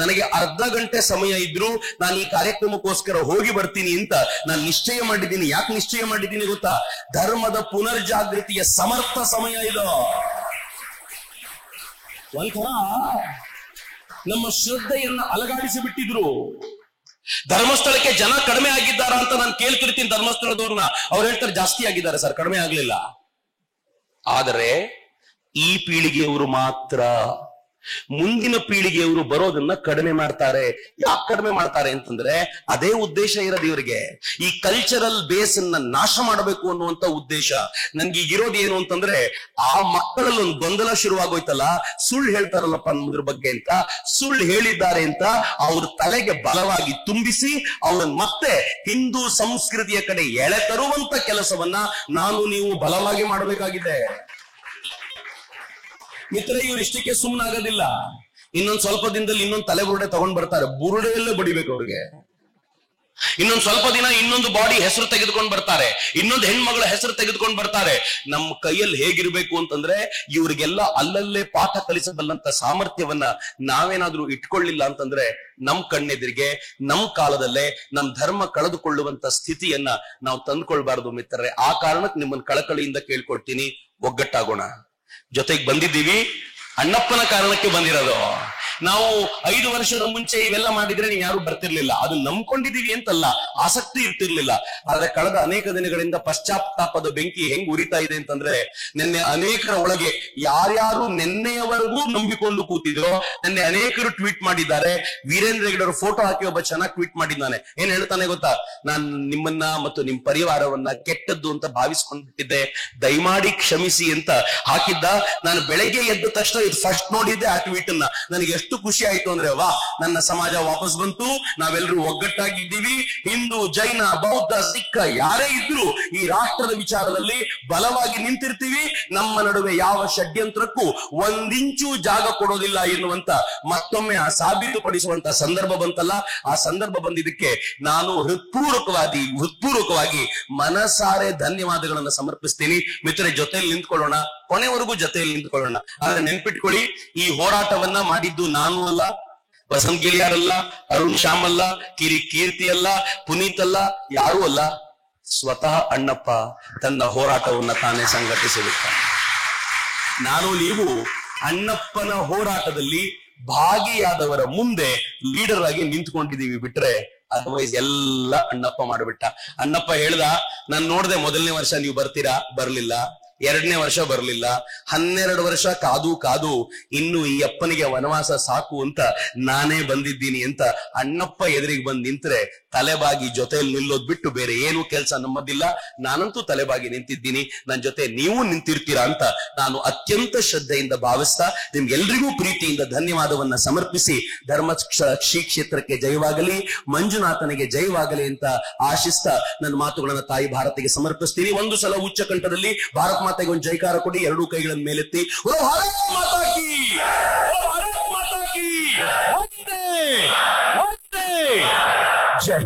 ನನಗೆ ಅರ್ಧ ಗಂಟೆ ಸಮಯ ಇದ್ರು ನಾನು ಈ ಕಾರ್ಯಕ್ರಮಕ್ಕೋಸ್ಕರ ಹೋಗಿ ಬರ್ತೀನಿ ಅಂತ ನಾನು ನಿಶ್ಚಯ ಮಾಡಿದ್ದೀನಿ. ಯಾಕೆ ನಿಶ್ಚಯ ಮಾಡಿದ್ದೀನಿ ಗೊತ್ತಾ? ಧರ್ಮದ ಪುನರ್ಜಾಗೃತಿಯ ಸಮರ್ಥ ಸಮಯ ಇದು. ಒಂಥರ ನಮ್ಮ ಶ್ರದ್ಧೆಯನ್ನ ಅಲಗಾಡಿಸಿ ಬಿಟ್ಟಿದ್ರು. ಧರ್ಮಸ್ಥಳಕ್ಕೆ ಜನ ಕಡಿಮೆ ಆಗಿದ್ದಾರ ಅಂತ ನಾನು ಕೇಳ್ತಿರ್ತೀನಿ ಧರ್ಮಸ್ಥಳದವ್ರನ್ನ. ಅವ್ರು ಹೇಳ್ತಾರೆ ಜಾಸ್ತಿ ಆಗಿದ್ದಾರೆ ಸರ್, ಕಡಿಮೆ ಆಗ್ಲಿಲ್ಲ. ಆದರೆ ಈ ಪೀಳಿಗೆಯವರು ಮಾತ್ರ ಮುಂದಿನ ಪೀಳಿಗೆಯವರು ಬರೋದನ್ನ ಕಡಿಮೆ ಮಾಡ್ತಾರೆ. ಯಾಕೆ ಕಡಿಮೆ ಮಾಡ್ತಾರೆ ಅಂತಂದ್ರೆ ಅದೇ ಉದ್ದೇಶ ಇರೋದು ಇವರಿಗೆ. ಈ ಕಲ್ಚರಲ್ ಬೇಸ್ ಅನ್ನ ನಾಶ ಮಾಡಬೇಕು ಅನ್ನುವಂತ ಉದ್ದೇಶ. ನನ್ಗೆ ಈಗಿರೋದು ಏನು ಅಂತಂದ್ರೆ ಆ ಮಕ್ಕಳಲ್ಲಿ ಒಂದು ಗೊಂದಲ ಶುರುವಾಗೋಯ್ತಲ್ಲ, ಸುಳ್ಳು ಹೇಳ್ತಾರಲ್ಲಪ್ಪ ಅನ್ನೋದ್ರ ಬಗ್ಗೆ ಅಂತ. ಸುಳ್ಳು ಹೇಳಿದ್ದಾರೆ ಅಂತ ಅವ್ರ ತಲೆಗೆ ಬಲವಾಗಿ ತುಂಬಿಸಿ ಅವ್ರನ್ನ ಮತ್ತೆ ಹಿಂದೂ ಸಂಸ್ಕೃತಿಯ ಕಡೆ ಎಳೆ ತರುವಂತ ಕೆಲಸವನ್ನ ನಾನು ನೀವು ಬಲವಾಗಿ ಮಾಡಬೇಕಾಗಿದೆ. ಮಿತ್ರ, ಇವ್ರು ಇಷ್ಟಕ್ಕೆ ಸುಮ್ಮನಾಗೋದಿಲ್ಲ. ಇನ್ನೊಂದ್ ಸ್ವಲ್ಪ ದಿನದಲ್ಲಿ ಇನ್ನೊಂದು ತಲೆ ಬುರುಡೆ ತಗೊಂಡ್ ಬರ್ತಾರೆ. ಬುರುಡೆಯಲ್ಲೇ ಬಡಿಬೇಕು ಅವ್ರಿಗೆ. ಇನ್ನೊಂದು ಸ್ವಲ್ಪ ದಿನ ಇನ್ನೊಂದು ಬಾಡಿ ಹೆಸರು ತೆಗೆದುಕೊಂಡು ಬರ್ತಾರೆ, ಇನ್ನೊಂದು ಹೆಣ್ಮಗಳ ಹೆಸರು ತೆಗೆದುಕೊಂಡು ಬರ್ತಾರೆ. ನಮ್ಮ ಕೈಯಲ್ಲಿ ಹೇಗಿರ್ಬೇಕು ಅಂತಂದ್ರೆ ಇವರಿಗೆಲ್ಲ ಅಲ್ಲಲ್ಲೇ ಪಾಠ ಕಲಿಸಬಲ್ಲಂತ ಸಾಮರ್ಥ್ಯವನ್ನ ನಾವೇನಾದ್ರೂ ಇಟ್ಕೊಳ್ಳಿಲ್ಲ ಅಂತಂದ್ರೆ ನಮ್ ಕಣ್ಣೆದಿರಿಗೆ ನಮ್ ಕಾಲದಲ್ಲೇ ನಮ್ ಧರ್ಮ ಕಳೆದುಕೊಳ್ಳುವಂತ ಸ್ಥಿತಿಯನ್ನ ನಾವು ತಂದ್ಕೊಳ್ಬಾರ್ದು ಮಿತ್ರರೇ. ಆ ಕಾರಣಕ್ಕೆ ನಿಮ್ಮನ್ನ ಕಳಕಳಿಯಿಂದ ಕೇಳ್ಕೊಳ್ತೀನಿ, ಒಗ್ಗಟ್ಟಾಗೋಣ. ಜೊತೆಗೆ ಬಂದಿದ್ದೀವಿ ಅಣ್ಣಪ್ಪನ ಕಾರಣಕ್ಕೆ ಬಂದಿರೋದು. ನಾವು 5 ವರ್ಷದ ಮುಂಚೆ ಇವೆಲ್ಲ ಮಾಡಿದ್ರೆ ನೀವು ಯಾರು ಬರ್ತಿರ್ಲಿಲ್ಲ. ಅದು ನಂಬ್ಕೊಂಡಿದೀವಿ ಅಂತಲ್ಲ, ಆಸಕ್ತಿ ಇರ್ತಿರ್ಲಿಲ್ಲ. ಆದ್ರೆ ಕಳೆದ ಅನೇಕ ದಿನಗಳಿಂದ ಪಶ್ಚಾತ್ತಾಪದ ಬೆಂಕಿ ಹೆಂಗ್ ಉರಿತಾ ಇದೆ ಅಂತಂದ್ರೆ, ನಿನ್ನೆ ಅನೇಕರ ಒಳಗೆ ಯಾರ್ಯಾರು ನಿನ್ನೆಯವರೆಗೂ ನಂಬಿಕೊಂಡು ಕೂತಿದ್ರು, ನಿನ್ನೆ ಅನೇಕರು ಟ್ವೀಟ್ ಮಾಡಿದ್ದಾರೆ. ವೀರೇಂದ್ರ ಹೆಗಡೆ ಅವರು ಫೋಟೋ ಹಾಕಿ ಒಬ್ಬ ಚೆನ್ನಾಗಿ ಟ್ವೀಟ್ ಮಾಡಿದ್ದಾನೆ. ಏನ್ ಹೇಳ್ತಾನೆ ಗೊತ್ತಾ? ನಾನ್ ನಿಮ್ಮನ್ನ ಮತ್ತು ನಿಮ್ ಪರಿವಾರವನ್ನ ಕೆಟ್ಟದ್ದು ಅಂತ ಭಾವಿಸ್ಕೊಂಡ್ಬಿಟ್ಟಿದ್ದೆ, ದಯಮಾಡಿ ಕ್ಷಮಿಸಿ ಅಂತ ಹಾಕಿದ್ದ. ನಾನು ಬೆಳಗ್ಗೆ ಎದ್ದ ತಕ್ಷಣ ಇದು ಫಸ್ಟ್ ನೋಡಿದ್ದೆ ಆ ಟ್ವೀಟ್ ಅನ್ನ. ನನಗೆ ಎಷ್ಟು ಖುಷಿ ಆಯ್ತು ಅಂದ್ರೆ, ವಾ, ನನ್ನ ಸಮಾಜ ವಾಪಸ್ ಬಂತು, ನಾವೆಲ್ಲರೂ ಒಗ್ಗಟ್ಟಾಗಿದ್ದೀವಿ. ಹಿಂದೂ, ಜೈನ, ಬೌದ್ಧ, ಸಿಖ್ ಯಾರೇ ಇದ್ರು ಈ ರಾಷ್ಟ್ರದ ವಿಚಾರದಲ್ಲಿ ಬಲವಾಗಿ ನಿಂತಿರ್ತೀವಿ. ನಮ್ಮ ನಡುವೆ ಯಾವ ಷಡ್ಯಂತ್ರಕ್ಕೂ ಒಂದಿಂಚು ಜಾಗ ಕೊಡೋದಿಲ್ಲ ಎನ್ನುವಂತ ಮತ್ತೊಮ್ಮೆ ಆ ಸಾಬೀತುಪಡಿಸುವಂತ ಸಂದರ್ಭ ಬಂತಲ್ಲ. ಆ ಸಂದರ್ಭ ಬಂದಿದ್ದಕ್ಕೆ ನಾನು ಹೃತ್ಪೂರ್ವಕವಾಗಿ ಮನಸಾರೆ ಧನ್ಯವಾದಗಳನ್ನು ಸಮರ್ಪಿಸ್ತೀನಿ. ಮಿತ್ರರ, ಜೊತೆಯಲ್ಲಿ ನಿಂತ್ಕೊಳ್ಳೋಣ, ಕೊನೆವರೆಗೂ ಜೊತೆಯಲ್ಲಿ ನಿಂತ್ಕೊಳ್ಳೋಣ. ಆದ್ರೆ ನೆನ್ಪಿಟ್ಕೊಳ್ಳಿ, ಈ ಹೋರಾಟವನ್ನ ಮಾಡಿದ್ದು ನಾನು ಅಲ್ಲ, ವಸಂತ್ ಗಿಳಿಯಾರಲ್ಲ, ಅರುಣ್ ಶ್ಯಾಮ್ ಅಲ್ಲ, ಕೀರ್ತಿ ಅಲ್ಲ, ಪುನೀತ್ ಅಲ್ಲ, ಯಾರೂ ಅಲ್ಲ, ಸ್ವತಃ ಅಣ್ಣಪ್ಪ ತನ್ನ ಹೋರಾಟವನ್ನ ತಾನೇ ಸಂಘಟಿಸಿರುತ್ತಾನೆ. ನಾನು ನೀವು ಅಣ್ಣಪ್ಪನ ಹೋರಾಟದಲ್ಲಿ ಭಾಗಿಯಾದವರ ಮುಂದೆ ಲೀಡರ್ ಆಗಿ ನಿಂತ್ಕೊಂಡಿದೀವಿ ಬಿಟ್ರೆ ಅದರ್ವೈಸ್ ಎಲ್ಲ ಅಣ್ಣಪ್ಪ ಮಾಡಿಬಿಟ್ಟ. ಅಣ್ಣಪ್ಪ ಹೇಳ್ದ, ನಾನ್ ನೋಡ್ದೆ ಮೊದಲನೇ ವರ್ಷ ನೀವು ಬರ್ತೀರಾ, ಬರ್ಲಿಲ್ಲ. 2ನೇ ವರ್ಷ ಬರ್ಲಿಲ್ಲ. 12 ವರ್ಷ ಕಾದು ಇನ್ನು ಈ ಅಪ್ಪನಿಗೆ ವನವಾಸ ಸಾಕು ಅಂತ ನಾನೇ ಬಂದಿದ್ದೀನಿ ಅಂತ ಅಣ್ಣಪ್ಪ ಎದುರಿಗೆ ಬಂದ್ ನಿಂತ್ರೆ ತಲೆಬಾಗಿ ಜೊತೆಯಲ್ಲಿ ನಿಲ್ಲೋದ್ ಬಿಟ್ಟು ಬೇರೆ ಏನು ಕೆಲಸ ನಮ್ಮದಿಲ್ಲ. ನಾನಂತೂ ತಲೆಬಾಗಿ ನಿಂತಿದ್ದೀನಿ, ನನ್ನ ಜೊತೆ ನೀವು ನಿಂತಿರ್ತೀರಾ ಅಂತ ನಾನು ಅತ್ಯಂತ ಶ್ರದ್ಧೆಯಿಂದ ಭಾವಿಸ್ತಾ ನಿಮ್ಗೆಲ್ರಿಗೂ ಪ್ರೀತಿಯಿಂದ ಧನ್ಯವಾದವನ್ನ ಸಮರ್ಪಿಸಿ, ಧರ್ಮ ಶ್ರೀ ಕ್ಷೇತ್ರಕ್ಕೆ ಜಯವಾಗಲಿ, ಮಂಜುನಾಥನಿಗೆ ಜಯವಾಗಲಿ ಅಂತ ಆಶಿಸ್ತಾ ನನ್ನ ಮಾತುಗಳನ್ನ ತಾಯಿ ಭಾರತಿಗೆ ಸಮರ್ಪಿಸ್ತೀನಿ. ಒಂದು ಸಲ ಉಚ್ಚ ಕಂಠದಲ್ಲಿ ಭಾರತ ಮಾತೆಗೆ ಒಂದು ಜೈಕಾರ ಕೊಡಿ, ಎರಡೂ ಕೈಗಳನ್ನು ಮೇಲೆತ್ತಿ, ಭಾರತ್ ಮಾತಾ ಕೀ, ಭಾರತ್ ಮಾತಾ ಕೀ, ಜೈ.